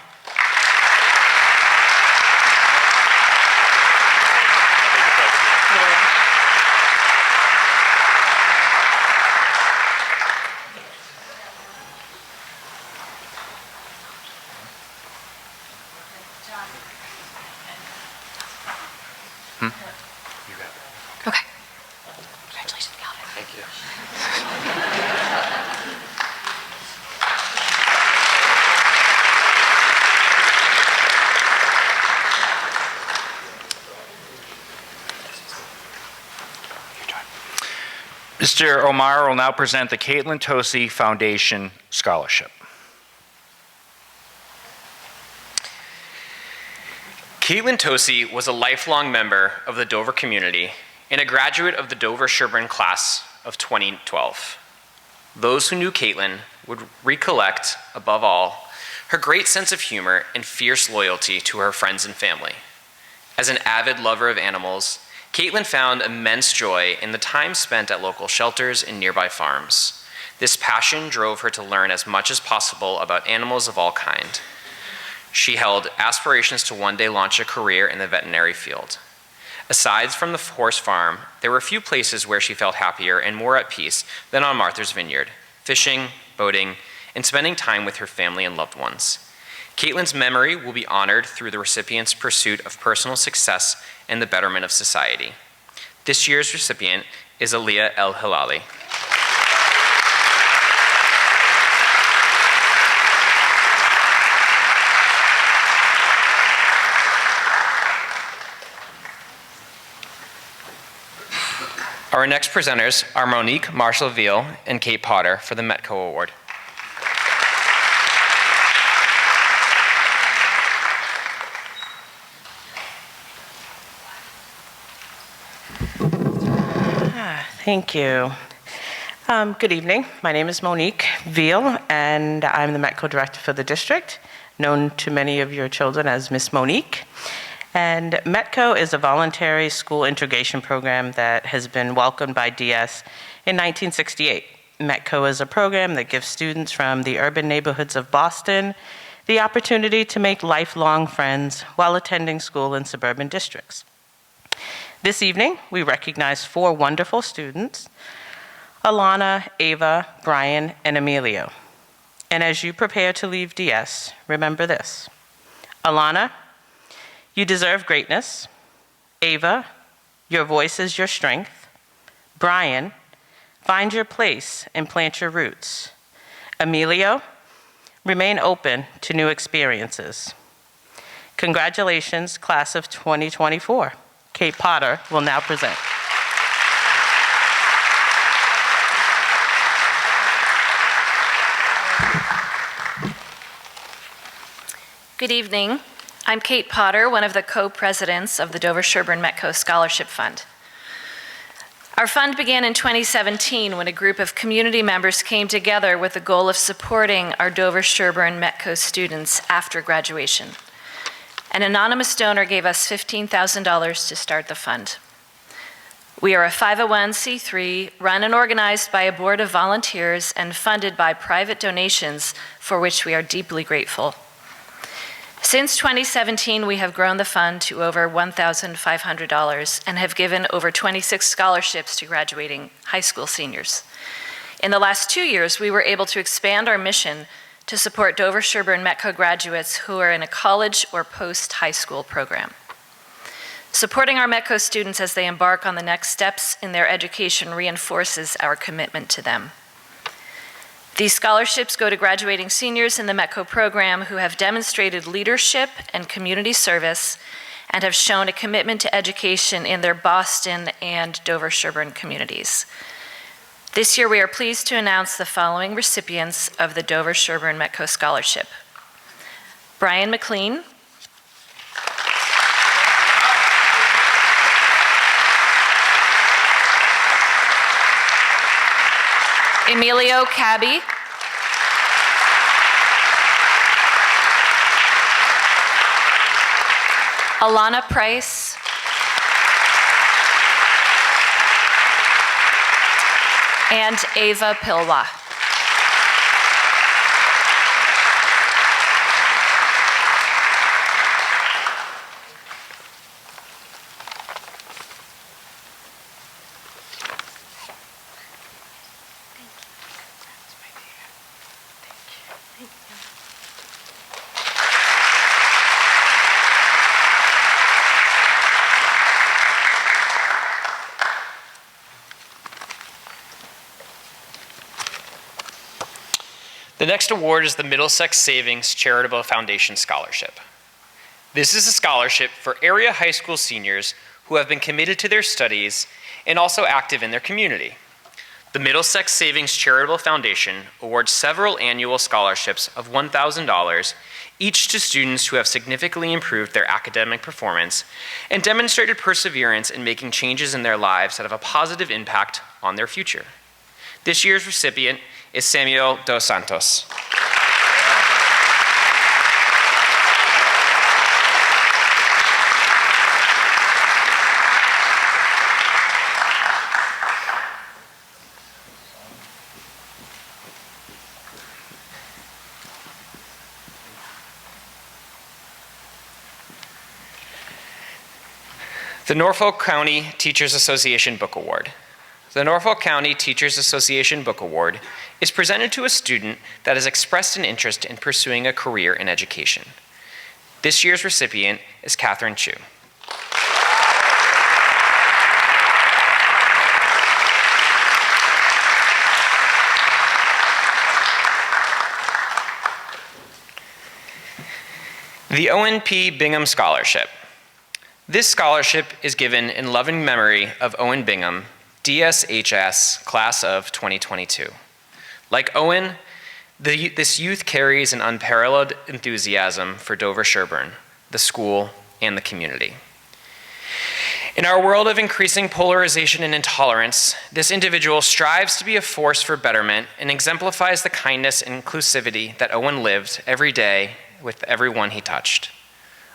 Okay. Congratulations, Calvin. Thank you. Mr. O'Mara will now present the Caitlin Tosi Foundation Scholarship. Caitlin Tosi was a lifelong member of the Dover community and a graduate of the Dover-Sherborn class of 2012. Those who knew Caitlin would recollect, above all, her great sense of humor and fierce loyalty to her friends and family. As an avid lover of animals, Caitlin found immense joy in the time spent at local shelters and nearby farms. This passion drove her to learn as much as possible about animals of all kinds. She held aspirations to one day launch a career in the veterinary field. Aside from the horse farm, there were few places where she felt happier and more at peace than on Martha's Vineyard, fishing, boating, and spending time with her family and loved ones. Caitlin's memory will be honored through the recipient's pursuit of personal success and the betterment of society. This year's recipient is Aliyah El Hilali. Our next presenters are Monique Marshall-Veal and Kate Potter for the Metco Award. Thank you. Good evening. My name is Monique Veal, and I'm the Metco Director for the district, known to many of your children as Miss Monique. And Metco is a voluntary school integration program that has been welcomed by DS in 1968. Metco is a program that gives students from the urban neighborhoods of Boston the opportunity to make lifelong friends while attending school in suburban districts. This evening, we recognize 4 wonderful students, Alana, Ava, Brian, and Emilio. And as you prepare to leave DS, remember this. Alana, you deserve greatness. Ava, your voice is your strength. Brian, find your place and plant your roots. Emilio, remain open to new experiences. Congratulations, class of 2024. Kate Potter will now present. Good evening. I'm Kate Potter, one of the co-presidents of the Dover-Sherborn Metco Scholarship Fund. Our fund began in 2017 when a group of community members came together with the goal of supporting our Dover-Sherborn Metco students after graduation. An anonymous donor gave us $15,000 to start the fund. We are a 501c3 run and organized by a board of volunteers and funded by private donations for which we are deeply grateful. Since 2017, we have grown the fund to over $1,500 and have given over 26 scholarships to graduating high school seniors. In the last 2 years, we were able to expand our mission to support Dover-Sherborn Metco graduates who are in a college or post-high school program. Supporting our Metco students as they embark on the next steps in their education reinforces our commitment to them. These scholarships go to graduating seniors in the Metco program who have demonstrated leadership and community service and have shown a commitment to education in their Boston and Dover-Sherborn communities. This year, we are pleased to announce the following recipients of the Dover-Sherborn Metco Scholarship. Brian McLean, Emilio Cabby, Alana Price, and Ava Pilwa. The next award is the Middlesex Savings Charitable Foundation Scholarship. This is a scholarship for area high school seniors who have been committed to their studies and also active in their community. The Middlesex Savings Charitable Foundation awards several annual scholarships of $1,000 each to students who have significantly improved their academic performance and demonstrated perseverance in making changes in their lives that have a positive impact on their future. This year's recipient is Samuel Dos Santos. The Norfolk County Teachers Association Book Award. The Norfolk County Teachers Association Book Award is presented to a student that has expressed an interest in pursuing a career in education. This year's recipient is Catherine Chu. The Owen P. Bingham Scholarship. This scholarship is given in loving memory of Owen Bingham, DSHS, class of 2022. Like Owen, this youth carries an unparalleled enthusiasm for Dover-Sherborn, the school, and the community. In our world of increasing polarization and intolerance, this individual strives to be a force for betterment and exemplifies the kindness and inclusivity that Owen lived every day with everyone he touched.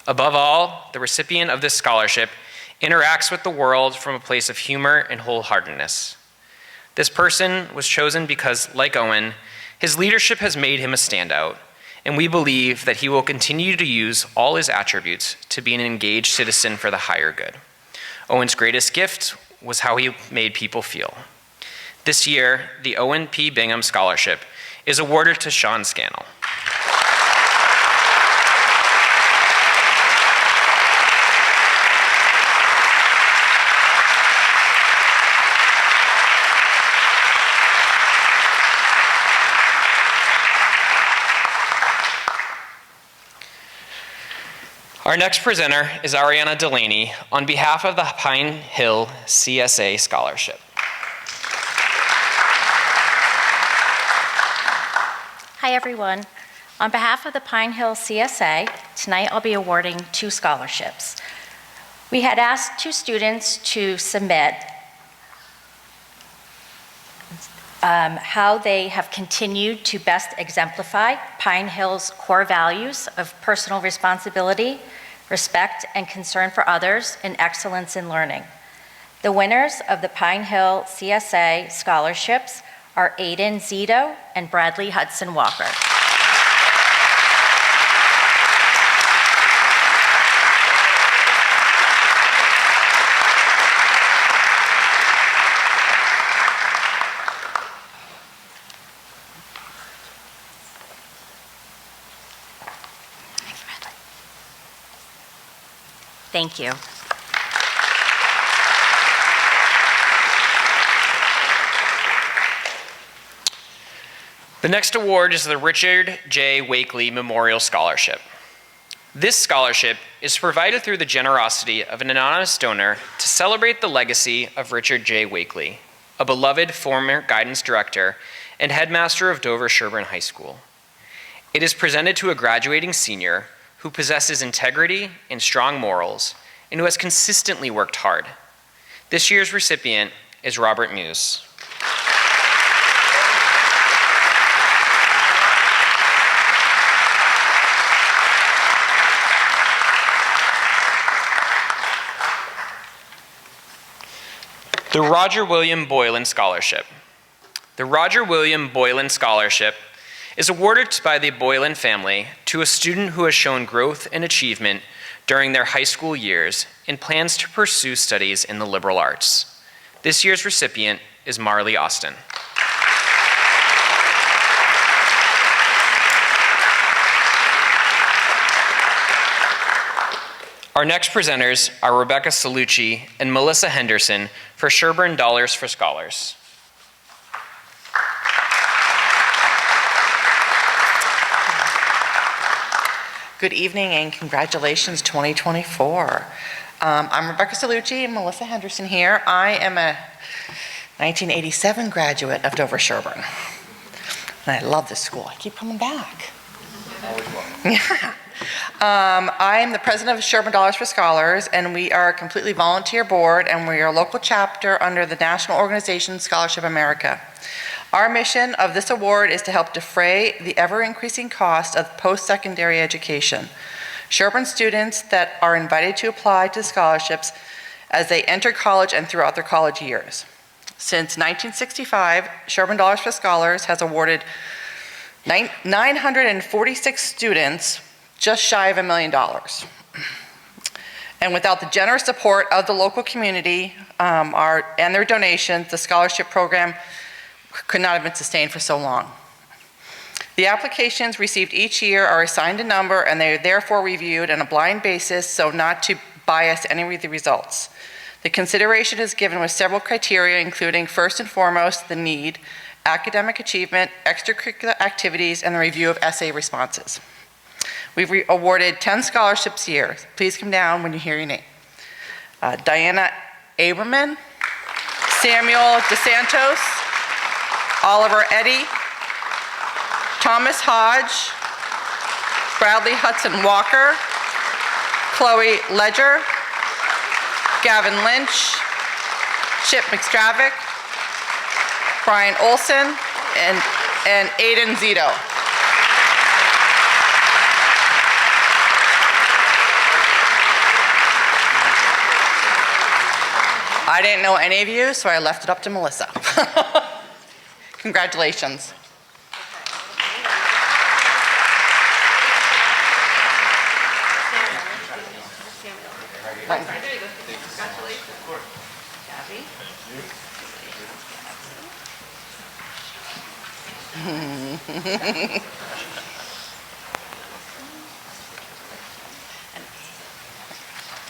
Above all, the recipient of this scholarship interacts with the world from a place of humor and wholeheartedness. This person was chosen because, like Owen, his leadership has made him a standout, and we believe that he will continue to use all his attributes to be an engaged citizen for the higher good. Owen's greatest gift was how he made people feel. This year, the Owen P. Bingham Scholarship is awarded to Sean Scannell. Our next presenter is Ariana Delaney on behalf of the Pine Hill CSA Scholarship. Hi, everyone. On behalf of the Pine Hill CSA, tonight I'll be awarding 2 scholarships. We had asked 2 students to submit how they have continued to best exemplify Pine Hill's core values of personal responsibility, respect, and concern for others, and excellence in learning. The winners of the Pine Hill CSA scholarships are Aiden Zito and Bradley Hudson Walker. Thank you. The next award is the Richard J. Wakely Memorial Scholarship. This scholarship is provided through the generosity of an anonymous donor to celebrate the legacy of Richard J. Wakely, a beloved former guidance director and headmaster of Dover-Sherborn High School. It is presented to a graduating senior who possesses integrity and strong morals and who has consistently worked hard. This year's recipient is Robert Muse. The Roger William Boylan Scholarship. The Roger William Boylan Scholarship is awarded by the Boylan family to a student who has shown growth and achievement during their high school years and plans to pursue studies in the liberal arts. This year's recipient is Marley Austin. Our next presenters are Rebecca Salucci and Melissa Henderson for Sherborn Dollars for Scholars. Good evening and congratulations 2024. I'm Rebecca Salucci and Melissa Henderson here. I am a 1987 graduate of Dover-Sherborn. And I love this school. I keep coming back. Always welcome. Yeah. I am the president of Sherborn Dollars for Scholars, and we are a completely volunteer board, and we are a local chapter under the national organization Scholarship America. Our mission of this award is to help defray the ever-increasing cost of post-secondary education. Sherborn students that are invited to apply to scholarships as they enter college and throughout their college years. Since 1965, Sherborn Dollars for Scholars has awarded 946 students just shy of $1 million. And without the generous support of the local community and their donations, the scholarship program could not have been sustained for so long. The applications received each year are assigned a number, and they are therefore reviewed on a blind basis so not to bias any of the results. The consideration is given with several criteria, including first and foremost the need, academic achievement, extracurricular activities, and the review of essay responses. We've awarded 10 scholarships here. Please come down when you hear your name. Diana Aberman, Samuel DeSantos, Oliver Eddy, Thomas Hodge, Bradley Hudson Walker, Chloe Ledger, Gavin Lynch, Chip McStravick, Brian Olson, and Aiden Zito. I didn't know any of you, so I left it up to Melissa. Congratulations.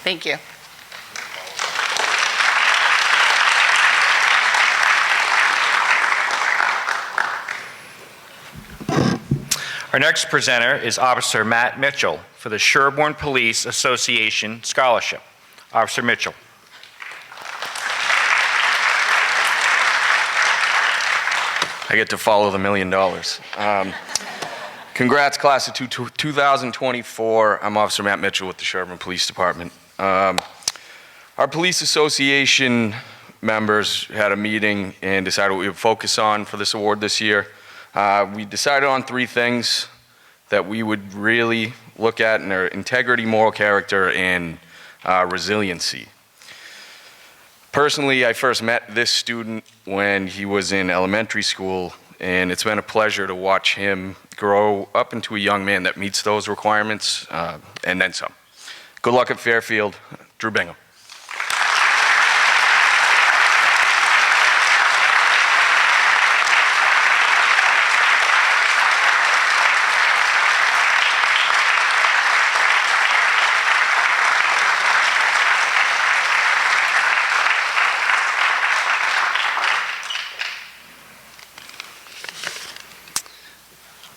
Thank you. Our next presenter is Officer Matt Mitchell for the Sherborn Police Association Scholarship. Officer Mitchell. I get to follow the $1 million. Congrats, class of 2024. I'm Officer Matt Mitchell with the Sherborn Police Department. Our police association members had a meeting and decided what we would focus on for this award this year. We decided on 3 things that we would really look at, and their integrity, moral character, and resiliency. Personally, I first met this student when he was in elementary school, and it's been a pleasure to watch him grow up into a young man that meets those requirements, and then some. Good luck at Fairfield. Drew Bingham.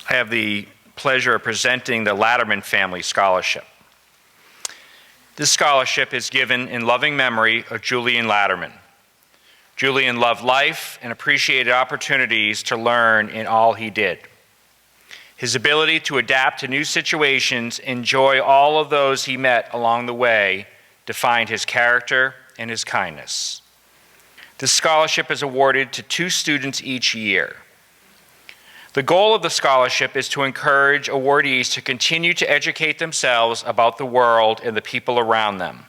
I have the pleasure of presenting the Latterman Family Scholarship. This scholarship is given in loving memory of Julian Latterman. Julian loved life and appreciated opportunities to learn in all he did. His ability to adapt to new situations, enjoy all of those he met along the way, defined his character and his kindness. This scholarship is awarded to 2 students each year. The goal of the scholarship is to encourage awardees to continue to educate themselves about the world and the people around them,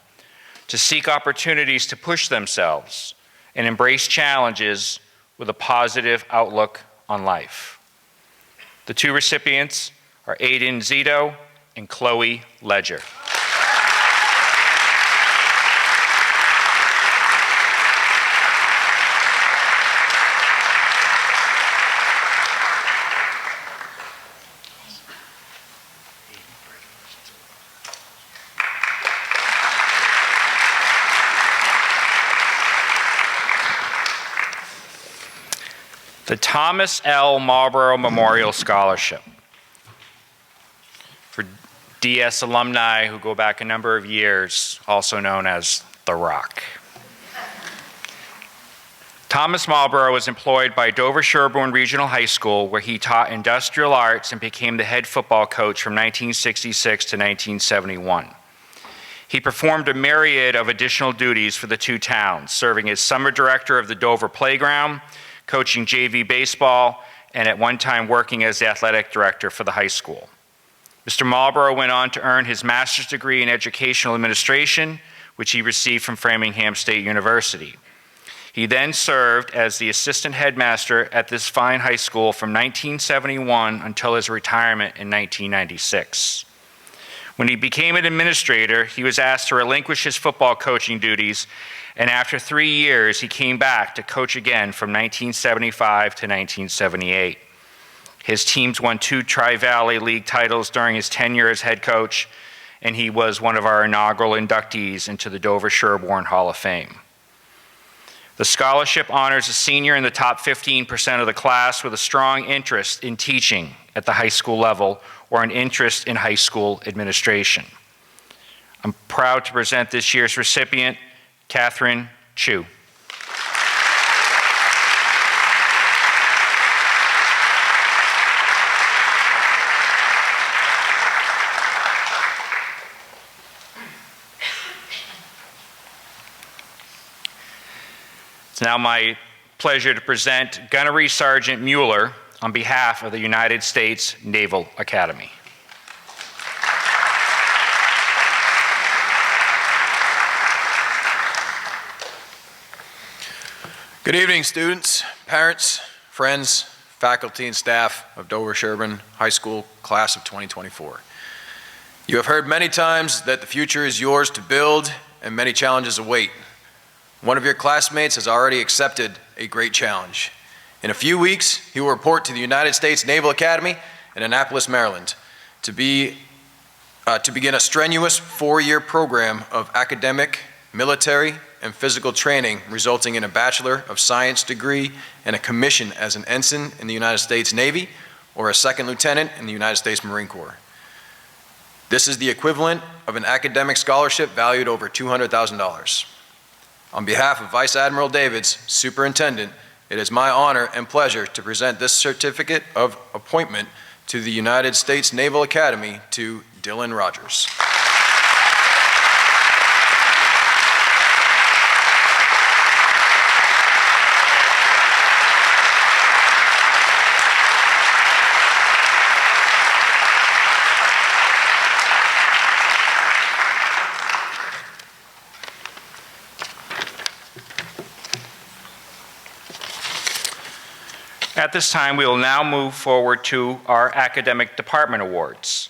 to seek opportunities to push themselves, and embrace challenges with a positive outlook on life. The 2 recipients are Aiden Zito and Chloe Ledger. The Thomas L. Marlborough Memorial Scholarship for DS alumni who go back a number of years, also known as The Rock. Thomas Marlborough was employed by Dover-Sherborn Regional High School, where he taught industrial arts and became the head football coach from 1966 to 1971. He performed a myriad of additional duties for the 2 towns, serving as summer director of the Dover Playground, coaching JV baseball, and at one time working as the athletic director for the high school. Mr. Marlborough went on to earn his master's degree in educational administration, which he received from Framingham State University. He then served as the assistant headmaster at this fine high school from 1971 until his retirement in 1996. When he became an administrator, he was asked to relinquish his football coaching duties, and after 3 years, he came back to coach again from 1975 to 1978. His teams won 2 Tri-Valley League titles during his tenure as head coach, and he was one of our inaugural inductees into the Dover-Sherborn Hall of Fame. The scholarship honors a senior in the top 15% of the class with a strong interest in teaching at the high school level or an interest in high school administration. I'm proud to present this year's recipient, Catherine Chu. It's now my pleasure to present Gunnery Sergeant Mueller on behalf of the United States Naval Academy. Good evening, students, parents, friends, faculty, and staff of Dover-Sherborn High School Class of 2024. You have heard many times that the future is yours to build and many challenges await. One of your classmates has already accepted a great challenge. In a few weeks, he will report to the United States Naval Academy in Annapolis, Maryland, to begin a strenuous 4-year program of academic, military, and physical training, resulting in a Bachelor of Science degree and a commission as an ensign in the United States Navy or a second lieutenant in the United States Marine Corps. This is the equivalent of an academic scholarship valued over $200,000. On behalf of Vice Admiral Davids, Superintendent, it is my honor and pleasure to present this certificate of appointment to the United States Naval Academy to Dylan Rogers. At this time, we will now move forward to our academic department awards.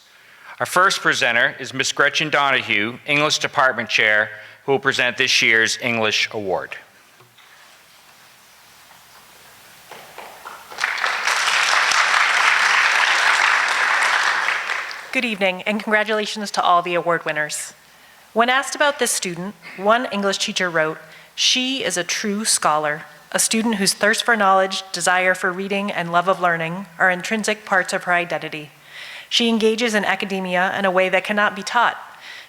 Our first presenter is Ms. Gretchen Donahue, English Department Chair, who will present this year's English Award. Good evening, and congratulations to all the award winners. When asked about this student, one English teacher wrote, "She is a true scholar, a student whose thirst for knowledge, desire for reading, and love of learning are intrinsic parts of her identity. She engages in academia in a way that cannot be taught.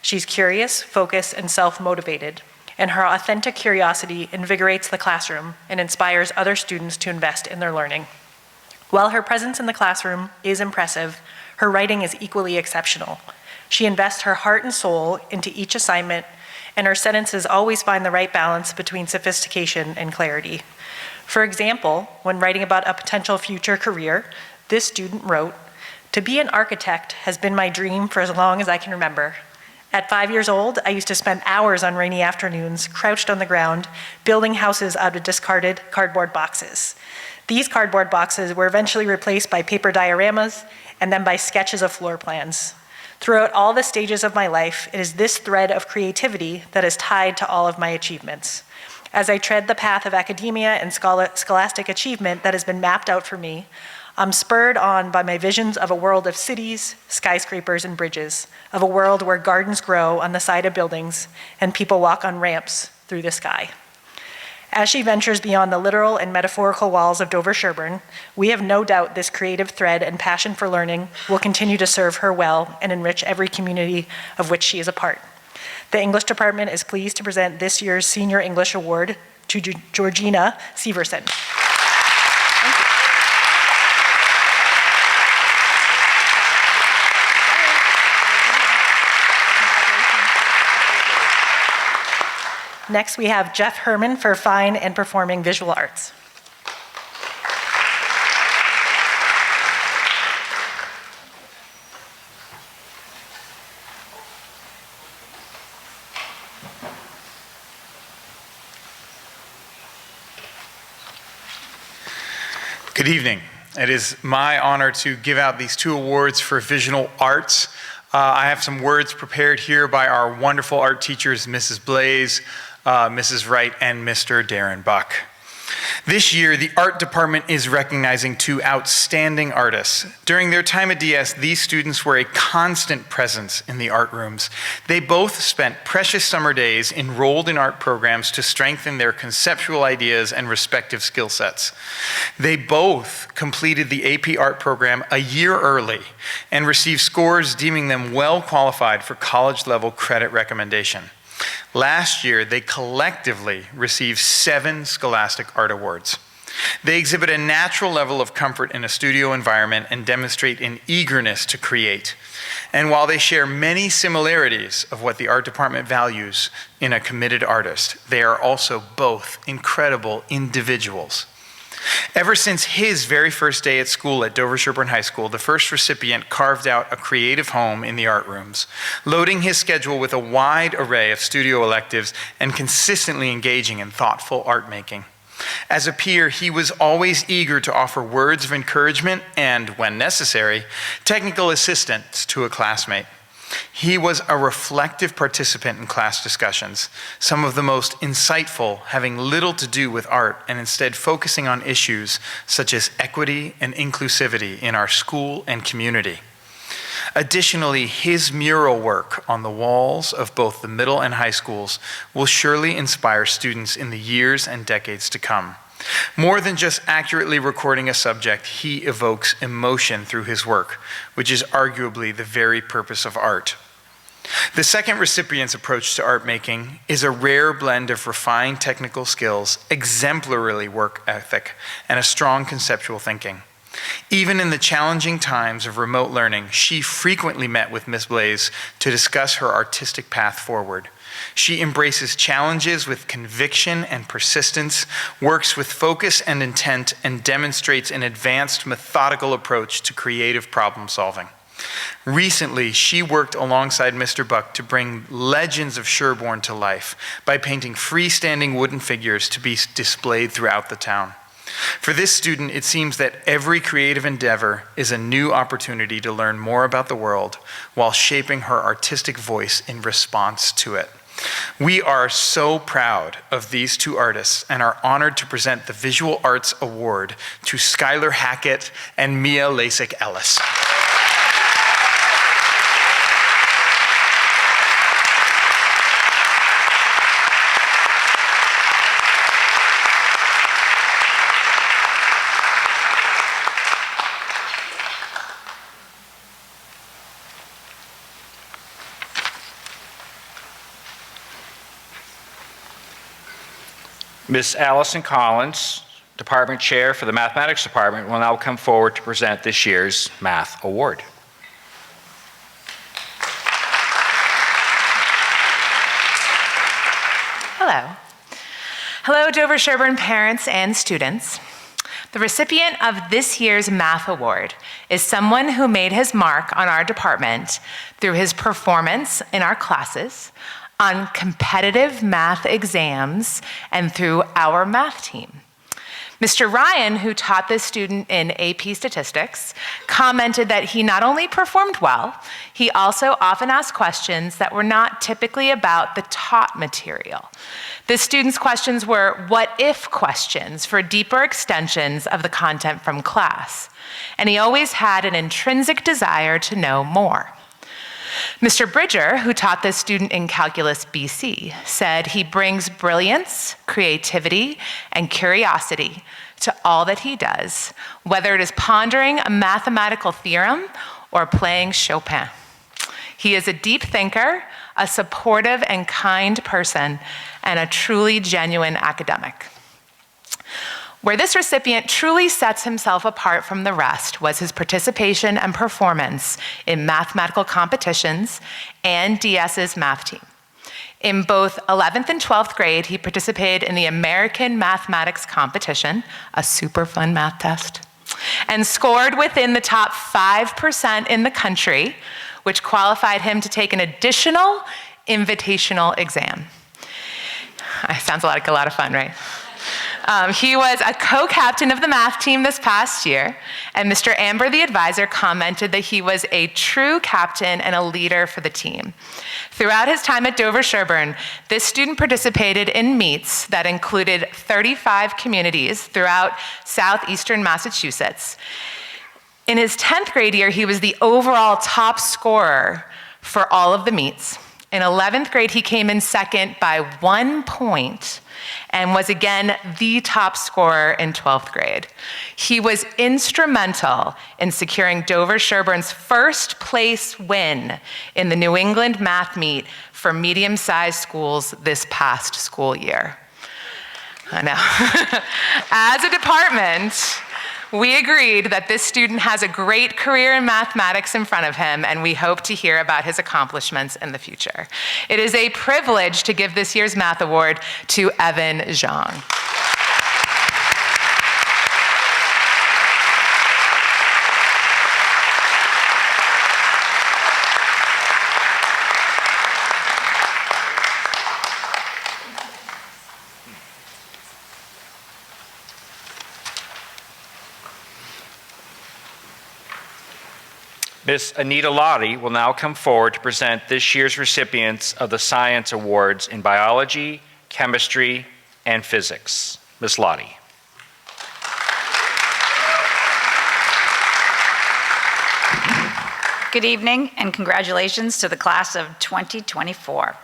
She's curious, focused, and self-motivated, and her authentic curiosity invigorates the classroom and inspires other students to invest in their learning. While her presence in the classroom is impressive, her writing is equally exceptional. She invests her heart and soul into each assignment, and her sentences always find the right balance between sophistication and clarity. For example, when writing about a potential future career, this student wrote, "To be an architect has been my dream for as long as I can remember. At 5 years old, I used to spend hours on rainy afternoons, crouched on the ground, building houses out of discarded cardboard boxes. These cardboard boxes were eventually replaced by paper dioramas and then by sketches of floor plans. Throughout all the stages of my life, it is this thread of creativity that is tied to all of my achievements. As I tread the path of academia and scholastic achievement that has been mapped out for me, I'm spurred on by my visions of a world of cities, skyscrapers, and bridges, of a world where gardens grow on the side of buildings and people walk on ramps through the sky." As she ventures beyond the literal and metaphorical walls of Dover-Sherborn, we have no doubt this creative thread and passion for learning will continue to serve her well and enrich every community of which she is a part. The English Department is pleased to present this year's Senior English Award to Georgina Severson. Next, we have Jeff Herman for Fine and Performing Visual Arts. Good evening. It is my honor to give out these two awards for visual arts. I have some words prepared here by our wonderful art teachers, Mrs. Blaze, Mrs. Wright, and Mr. Darren Buck. This year, the art department is recognizing two outstanding artists. During their time at DS, these students were a constant presence in the art rooms. They both spent precious summer days enrolled in art programs to strengthen their conceptual ideas and respective skill sets. They both completed the AP art program a year early and received scores deeming them well qualified for college-level credit recommendation. Last year, they collectively received 7 Scholastic Art Awards. They exhibit a natural level of comfort in a studio environment and demonstrate an eagerness to create. And while they share many similarities of what the art department values in a committed artist, they are also both incredible individuals. Ever since his very first day at school at Dover-Sherborn High School, the first recipient carved out a creative home in the art rooms, loading his schedule with a wide array of studio electives and consistently engaging in thoughtful art making. As a peer, he was always eager to offer words of encouragement and, when necessary, technical assistance to a classmate. He was a reflective participant in class discussions, some of the most insightful having little to do with art and instead focusing on issues such as equity and inclusivity in our school and community. Additionally, his mural work on the walls of both the middle and high schools will surely inspire students in the years and decades to come. More than just accurately recording a subject, he evokes emotion through his work, which is arguably the very purpose of art. The second recipient's approach to art making is a rare blend of refined technical skills, exemplary work ethic, and a strong conceptual thinking. Even in the challenging times of remote learning, she frequently met with Ms. Blaze to discuss her artistic path forward. She embraces challenges with conviction and persistence, works with focus and intent, and demonstrates an advanced methodical approach to creative problem solving. Recently, she worked alongside Mr. Buck to bring legends of Sherborn to life by painting freestanding wooden figures to be displayed throughout the town. For this student, it seems that every creative endeavor is a new opportunity to learn more about the world while shaping her artistic voice in response to it. We are so proud of these two artists and are honored to present the Visual Arts Award to Skylar Hackett and Mia Lasik-Ellis. Ms. Allison Collins, Department Chair for the Mathematics Department, will now come forward to present this year's Math Award. Hello. Hello, Dover-Sherborn parents and students. The recipient of this year's Math Award is someone who made his mark on our department through his performance in our classes, on competitive math exams, and through our math team. Mr. Ryan, who taught this student in AP Statistics, commented that he not only performed well, he also often asked questions that were not typically about the taught material. This student's questions were what-if questions for deeper extensions of the content from class, and he always had an intrinsic desire to know more. Mr. Bridger, who taught this student in Calculus BC, said he brings brilliance, creativity, and curiosity to all that he does, whether it is pondering a mathematical theorem or playing Chopin. He is a deep thinker, a supportive and kind person, and a truly genuine academic. Where this recipient truly sets himself apart from the rest was his participation and performance in mathematical competitions and DS's math team. In both 11th and 12th grade, he participated in the American Mathematics Competition, a super fun math test, and scored within the top 5% in the country, which qualified him to take an additional invitational exam. Sounds like a lot of fun, right? He was a co-captain of the math team this past year, and Mr. Amber, the advisor, commented that he was a true captain and a leader for the team. Throughout his time at Dover-Sherborn, this student participated in meets that included 35 communities throughout southeastern Massachusetts. In his 10th grade year, he was the overall top scorer for all of the meets. In 11th grade, he came in second by 1 point and was again the top scorer in 12th grade. He was instrumental in securing Dover-Sherborn's first place win in the New England math meet for medium-sized schools this past school year. I know. As a department, we agreed that this student has a great career in mathematics in front of him, and we hope to hear about his accomplishments in the future. It is a privilege to give this year's Math Award to Evan Zhang. Ms. Anita Lottie will now come forward to present this year's recipients of the Science Awards in Biology, Chemistry, and Physics. Ms. Lottie. Good evening and congratulations to the class of 2024.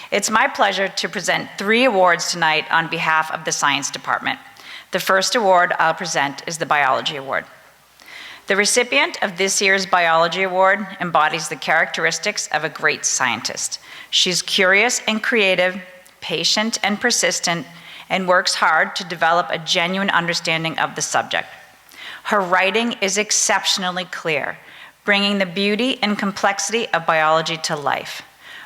It's my pleasure to present 3 awards tonight on behalf of the Science Department. The first award I'll present is the Biology Award. The recipient of this year's Biology Award embodies the characteristics of a great scientist. She's curious and creative, patient and persistent, and works hard to develop a genuine understanding of the subject. Her writing is exceptionally clear, bringing the beauty and complexity of biology to life.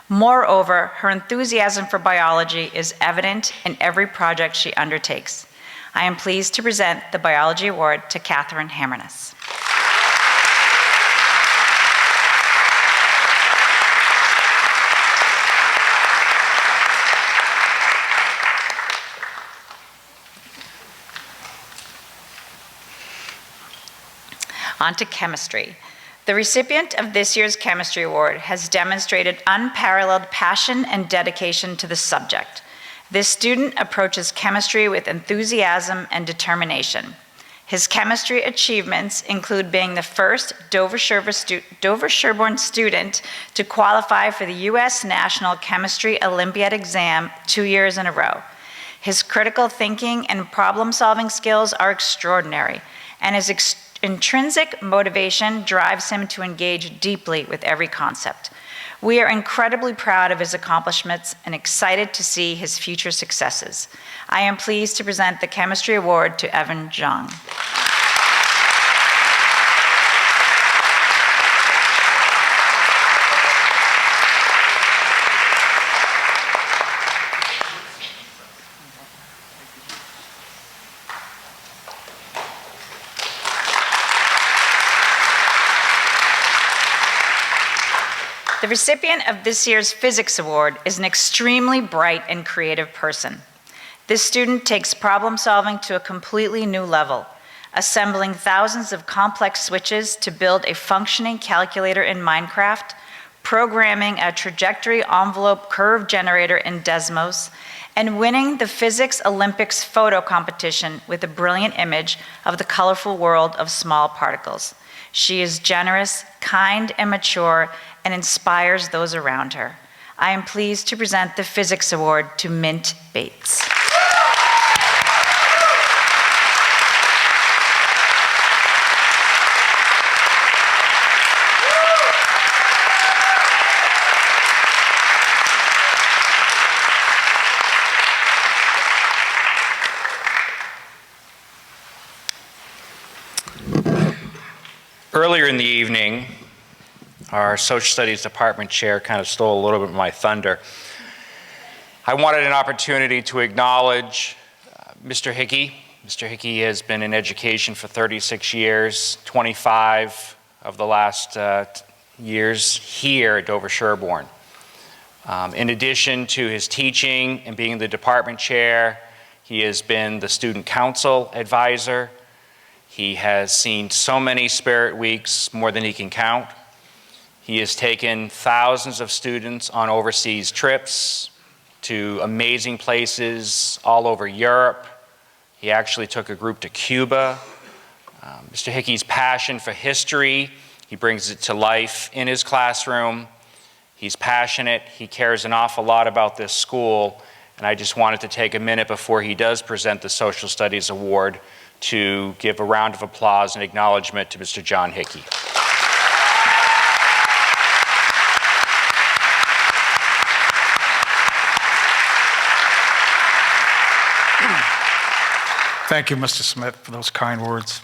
Moreover, her enthusiasm for biology is evident in every project she undertakes. I am pleased to present the Biology Award to Catherine Hammerness. On to chemistry. The recipient of this year's Chemistry Award has demonstrated unparalleled passion and dedication to the subject. This student approaches chemistry with enthusiasm and determination. His chemistry achievements include being the first Dover-Sherborn student to qualify for the U.S. National Chemistry Olympiad exam 2 years in a row. His critical thinking and problem-solving skills are extraordinary, and his intrinsic motivation drives him to engage deeply with every concept. We are incredibly proud of his accomplishments and excited to see his future successes. I am pleased to present the Chemistry Award to Evan Zhang. The recipient of this year's Physics Award is an extremely bright and creative person. This student takes problem solving to a completely new level, assembling thousands of complex switches to build a functioning calculator in Minecraft, programming a trajectory envelope curve generator in Desmos, and winning the Physics Olympics photo competition with a brilliant image of the colorful world of small particles. She is generous, kind, and mature, and inspires those around her. I am pleased to present the Physics Award to Mint Bates. Earlier in the evening, our Social Studies Department chair kind of stole a little bit of my thunder. I wanted an opportunity to acknowledge Mr. Hickey. Mr. Hickey has been in education for 36 years, 25 of the last years here at Dover-Sherborn. In addition to his teaching and being the department chair, he has been the student council advisor. He has seen so many Spirit Weeks, more than he can count. He has taken thousands of students on overseas trips to amazing places all over Europe. He actually took a group to Cuba. Mr. Hickey's passion for history, he brings it to life in his classroom. He's passionate. He cares an awful lot about this school. And I just wanted to take a minute before he does present the Social Studies Award to give a round of applause and acknowledgement to Mr. John Hickey. Thank you, Mr. Smith, for those kind words.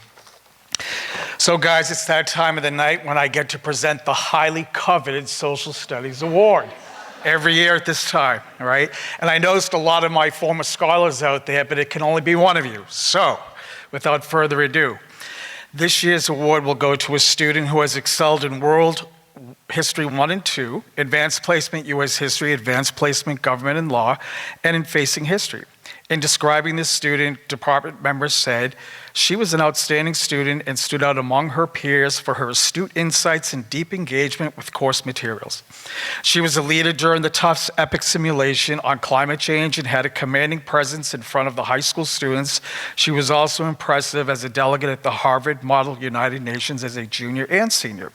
So guys, it's that time of the night when I get to present the highly coveted Social Studies Award. Every year at this time, all right? And I noticed a lot of my former scholars out there, but it can only be one of you. So, without further ado, this year's award will go to a student who has excelled in World History 1 and 2, Advanced Placement U.S. History, Advanced Placement Government and Law, and in Facing History. In describing this student, department members said, She was an outstanding student and stood out among her peers for her astute insights and deep engagement with course materials. She was a leader during the Tufts EPIC simulation on climate change and had a commanding presence in front of the high school students. She was also impressive as a delegate at the Harvard Model United Nations as a junior and senior.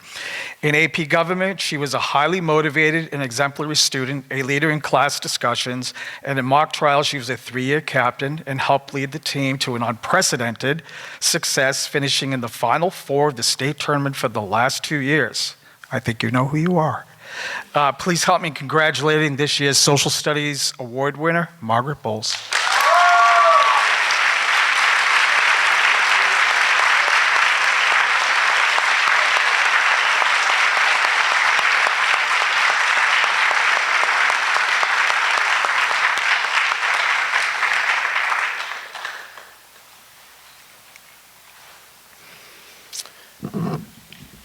In AP Government, she was a highly motivated and exemplary student, a leader in class discussions, and in mock trials, she was a 3-year captain and helped lead the team to an unprecedented success, finishing in the Final Four of the state tournament for the last 2 years. I think you know who you are. Please help me in congratulating this year's Social Studies Award winner, Margaret Bowles.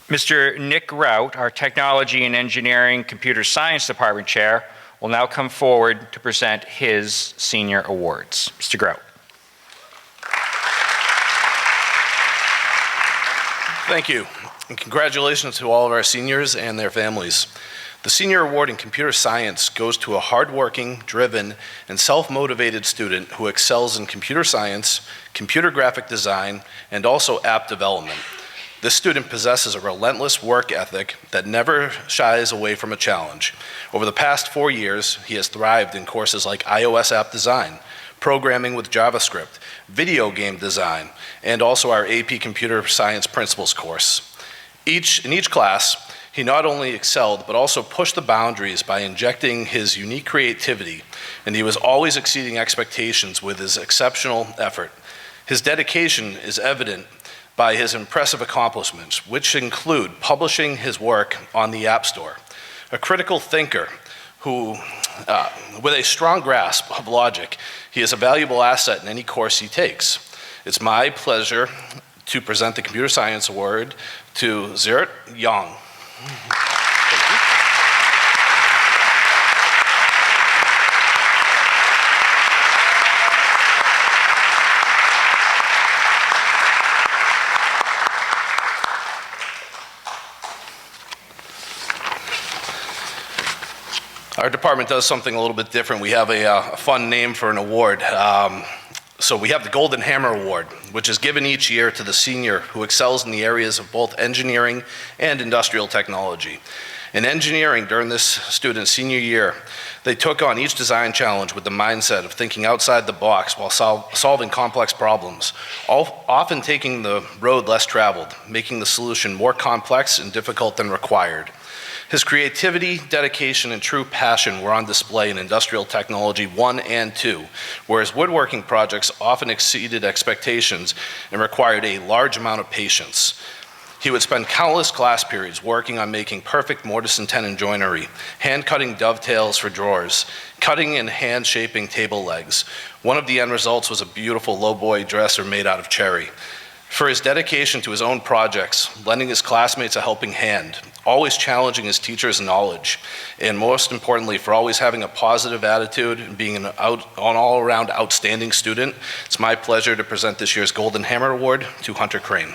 Mr. Nick Rout, our Technology and Engineering Computer Science Department Chair, will now come forward to present his senior awards. Mr. Grout. Thank you, and congratulations to all of our seniors and their families. The Senior Award in Computer Science goes to a hardworking, driven, and self-motivated student who excels in computer science, computer graphic design, and also app development. This student possesses a relentless work ethic that never shies away from a challenge. Over the past 4 years, he has thrived in courses like iOS app design, programming with JavaScript, video game design, and also our AP Computer Science Principles course. In each class, he not only excelled, but also pushed the boundaries by injecting his unique creativity, and he was always exceeding expectations with his exceptional effort. His dedication is evident by his impressive accomplishments, which include publishing his work on the App Store. A critical thinker who, with a strong grasp of logic, he is a valuable asset in any course he takes. It's my pleasure to present the Computer Science Award to Zirit Young. Our department does something a little bit different. We have a fun name for an award. So we have the Golden Hammer Award, which is given each year to the senior who excels in the areas of both engineering and industrial technology. In engineering, during this student's senior year, they took on each design challenge with the mindset of thinking outside the box while solving complex problems, often taking the road less traveled, making the solution more complex and difficult than required. His creativity, dedication, and true passion were on display in Industrial Technology 1 and 2, where his woodworking projects often exceeded expectations and required a large amount of patience. He would spend countless class periods working on making perfect mortise and tenon joinery, hand-cutting dovetails for drawers, cutting and hand-shaping table legs. One of the end results was a beautiful lowboy dresser made out of cherry. For his dedication to his own projects, lending his classmates a helping hand, always challenging his teachers' knowledge, and most importantly, for always having a positive attitude and being an all-around outstanding student, it's my pleasure to present this year's Golden Hammer Award to Hunter Crane.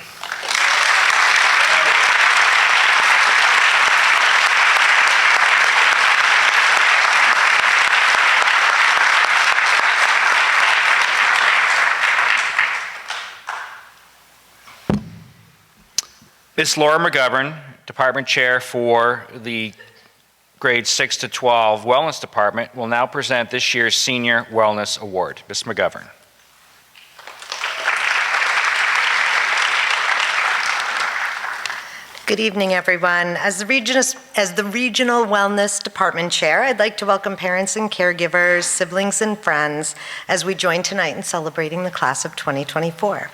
Ms. Laura McGovern, Department Chair for the grades 6 to 12 Wellness Department, will now present this year's Senior Wellness Award. Ms. McGovern. Good evening, everyone. As the Regional Wellness Department Chair, I'd like to welcome parents and caregivers, siblings, and friends as we join tonight in celebrating the class of 2024.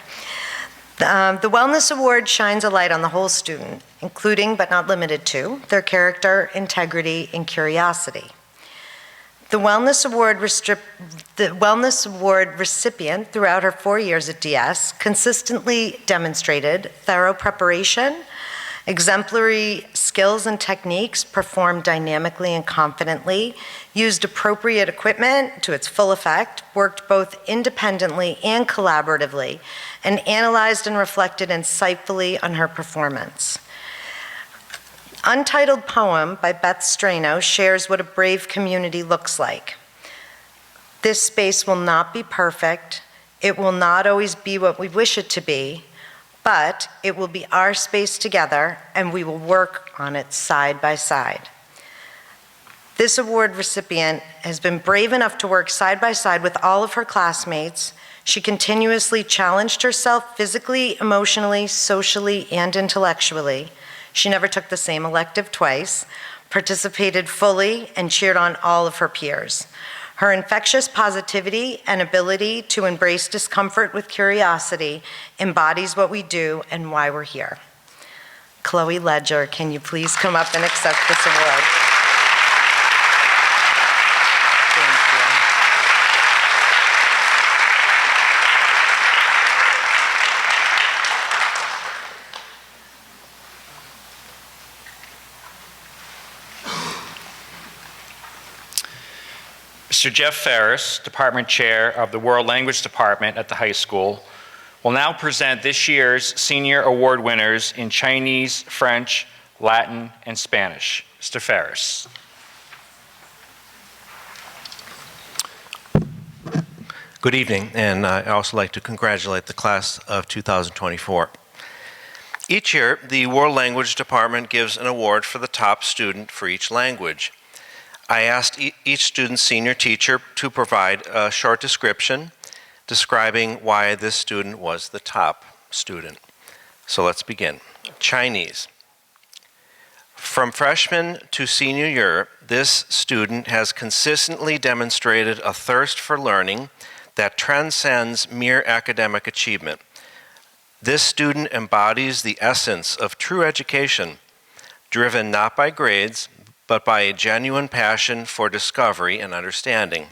The Wellness Award shines a light on the whole student, including but not limited to their character, integrity, and curiosity. The Wellness Award recipient throughout her 4 years at DS consistently demonstrated thorough preparation Exemplary skills and techniques, performed dynamically and confidently, used appropriate equipment to its full effect, worked both independently and collaboratively, and analyzed and reflected insightfully on her performance. Untitled Poem by Beth Strano shares what a brave community looks like. This space will not be perfect. It will not always be what we wish it to be, but it will be our space together, and we will work on it side by side. This award recipient has been brave enough to work side by side with all of her classmates. She continuously challenged herself physically, emotionally, socially, and intellectually. She never took the same elective twice, participated fully, and cheered on all of her peers. Her infectious positivity and ability to embrace discomfort with curiosity embodies what we do and why we're here. Chloe Ledger, can you please come up and accept this award? Mr. Jeff Ferris, Department Chair of the World Language Department at the high school, will now present this year's Senior Award winners in Chinese, French, Latin, and Spanish. Mr. Ferris. Good evening, and I'd also like to congratulate the class of 2024. Each year, the World Language Department gives an award for the top student for each language. I asked each student's senior teacher to provide a short description describing why this student was the top student. So let's begin. Chinese. From freshman to senior year, this student has consistently demonstrated a thirst for learning that transcends mere academic achievement. This student embodies the essence of true education, driven not by grades, but by a genuine passion for discovery and understanding.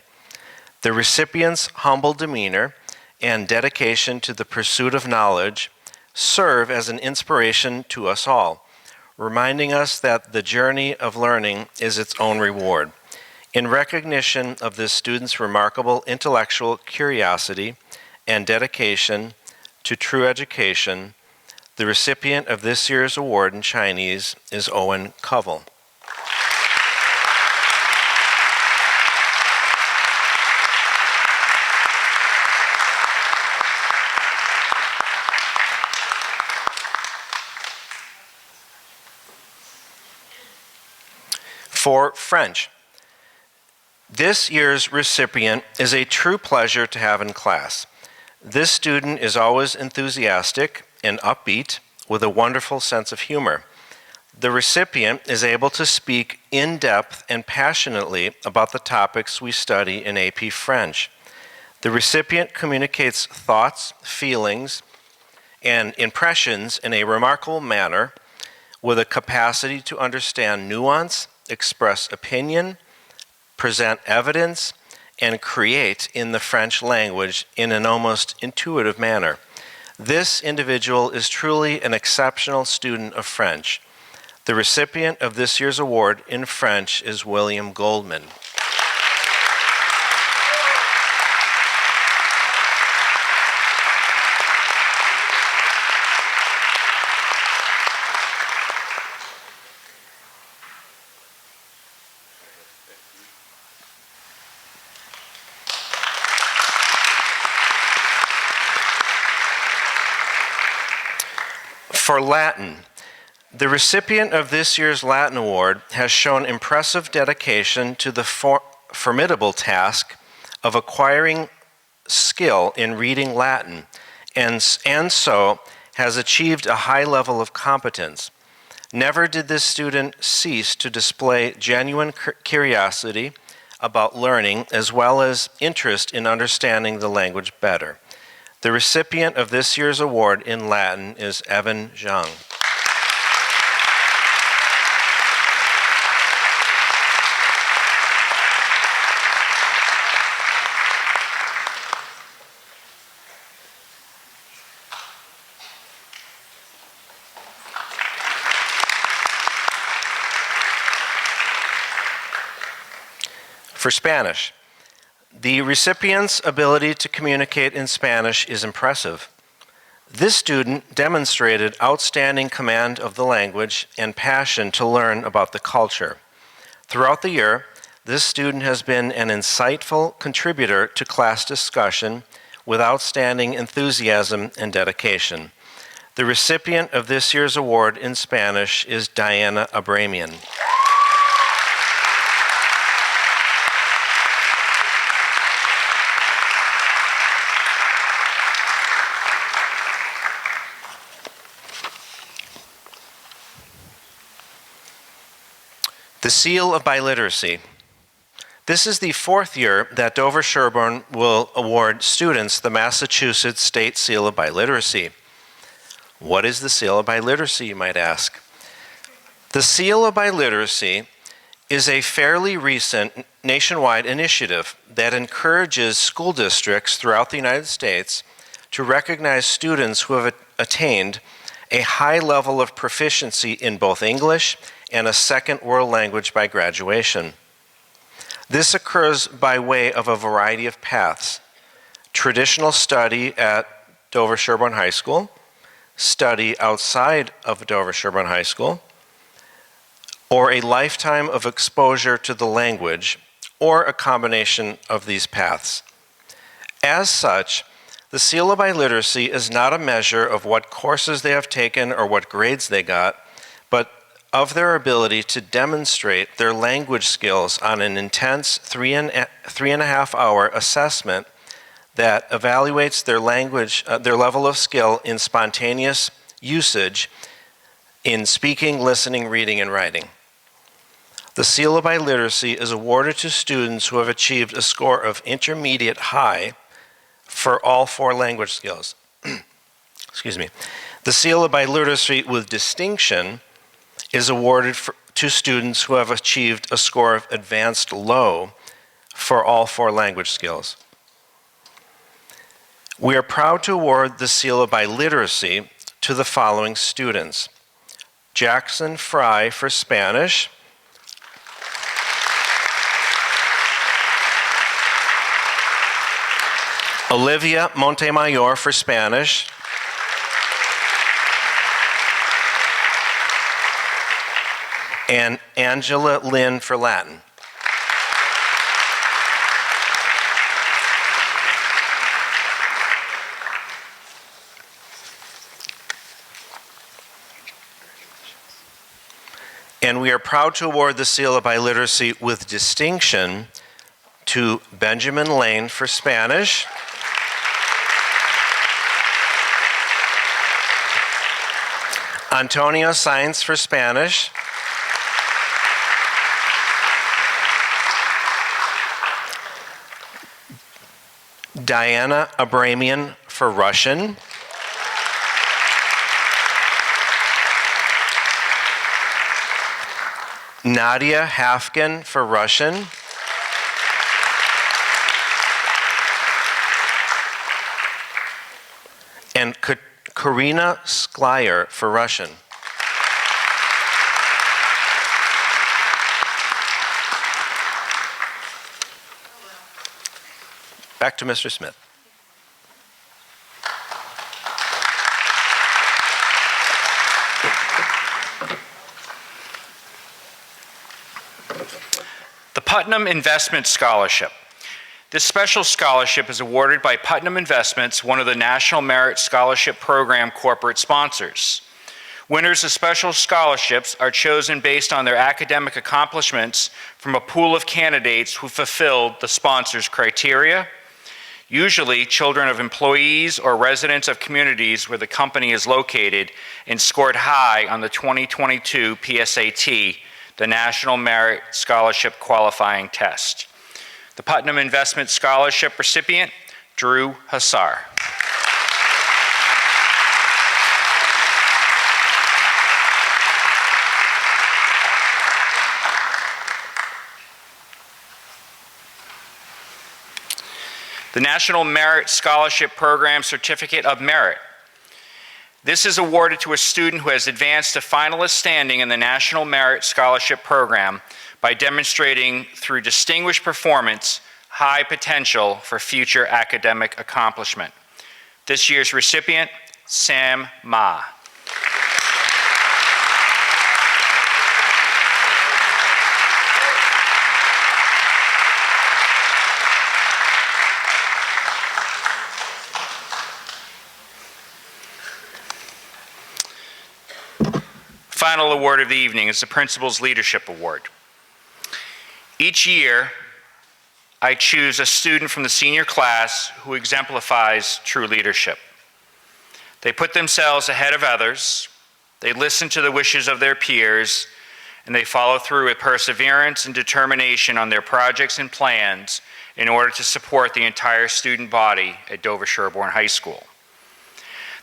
The recipient's humble demeanor and dedication to the pursuit of knowledge serve as an inspiration to us all, reminding us that the journey of learning is its own reward. In recognition of this student's remarkable intellectual curiosity and dedication to true education, the recipient of this year's award in Chinese is Owen Covell. For French, this year's recipient is a true pleasure to have in class. This student is always enthusiastic and upbeat with a wonderful sense of humor. The recipient is able to speak in depth and passionately about the topics we study in AP French. The recipient communicates thoughts, feelings, and impressions in a remarkable manner with a capacity to understand nuance, express opinion, present evidence, and create in the French language in an almost intuitive manner. This individual is truly an exceptional student of French. The recipient of this year's award in French is William Goldman. For Latin, the recipient of this year's Latin Award has shown impressive dedication to the formidable task of acquiring skill in reading Latin, and so has achieved a high level of competence. Never did this student cease to display genuine curiosity about learning as well as interest in understanding the language better. The recipient of this year's award in Latin is Evan Zhang. For Spanish, the recipient's ability to communicate in Spanish is impressive. This student demonstrated outstanding command of the language and passion to learn about the culture. Throughout the year, this student has been an insightful contributor to class discussion with outstanding enthusiasm and dedication. The recipient of this year's award in Spanish is Diana Abramian. The Seal of Biliteracy. This is the fourth year that Dover-Sherborn will award students the Massachusetts State Seal of Biliteracy. What is the Seal of Biliteracy, you might ask? The Seal of Biliteracy is a fairly recent nationwide initiative that encourages school districts throughout the United States to recognize students who have attained a high level of proficiency in both English and a second world language by graduation. This occurs by way of a variety of paths: traditional study at Dover-Sherborn High School, study outside of Dover-Sherborn High School, or a lifetime of exposure to the language, or a combination of these paths. As such, the Seal of Biliteracy is not a measure of what courses they have taken or what grades they got, but of their ability to demonstrate their language skills on an intense 3.5-hour assessment that evaluates their language, their level of skill in spontaneous usage in speaking, listening, reading, and writing. The Seal of Biliteracy is awarded to students who have achieved a score of intermediate high for all 4 language skills. Excuse me. The Seal of Biliteracy with distinction is awarded to students who have achieved a score of advanced low for all 4 language skills. We are proud to award the Seal of Biliteracy to the following students: Jackson Fry for Spanish, Olivia Montemayor for Spanish, and Angela Lynn for Latin. And we are proud to award the Seal of Biliteracy with distinction to Benjamin Lane for Spanish, Antonio Sainz for Spanish, Diana Abramian for Russian, Nadia Hafkin for Russian, and Karina Sklyer for Russian. Back to Mr. Smith. The Putnam Investment Scholarship. This special scholarship is awarded by Putnam Investments, one of the National Merit Scholarship Program corporate sponsors. Winners of special scholarships are chosen based on their academic accomplishments from a pool of candidates who fulfilled the sponsor's criteria. Usually, children of employees or residents of communities where the company is located and scored high on the 2022 PSAT, the National Merit Scholarship Qualifying Test. The Putnam Investment Scholarship recipient, Drew Hassar. The National Merit Scholarship Program Certificate of Merit. This is awarded to a student who has advanced to finalist standing in the National Merit Scholarship Program by demonstrating through distinguished performance high potential for future academic accomplishment. This year's recipient, Sam Ma. Final award of the evening is the Principal's Leadership Award. Each year, I choose a student from the senior class who exemplifies true leadership. They put themselves ahead of others, they listen to the wishes of their peers, and they follow through with perseverance and determination on their projects and plans in order to support the entire student body at Dover-Sherborn High School.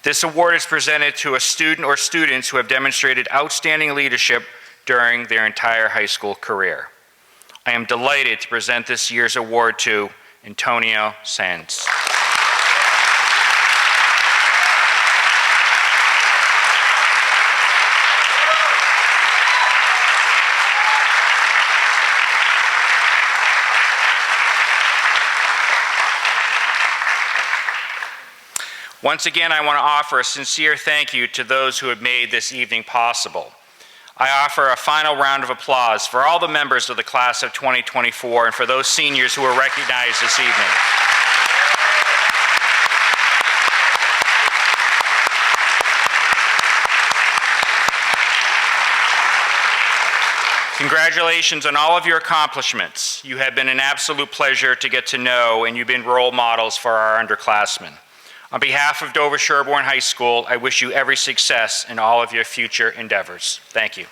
This award is presented to a student or students who have demonstrated outstanding leadership during their entire high school career. I am delighted to present this year's award to Antonio Sanz. Once again, I want to offer a sincere thank you to those who have made this evening possible. I offer a final round of applause for all the members of the class of 2024 and for those seniors who were recognized this evening. Congratulations on all of your accomplishments. You have been an absolute pleasure to get to know, and you've been role models for our underclassmen. On behalf of Dover-Sherborn High School, I wish you every success in all of your future endeavors. Thank you.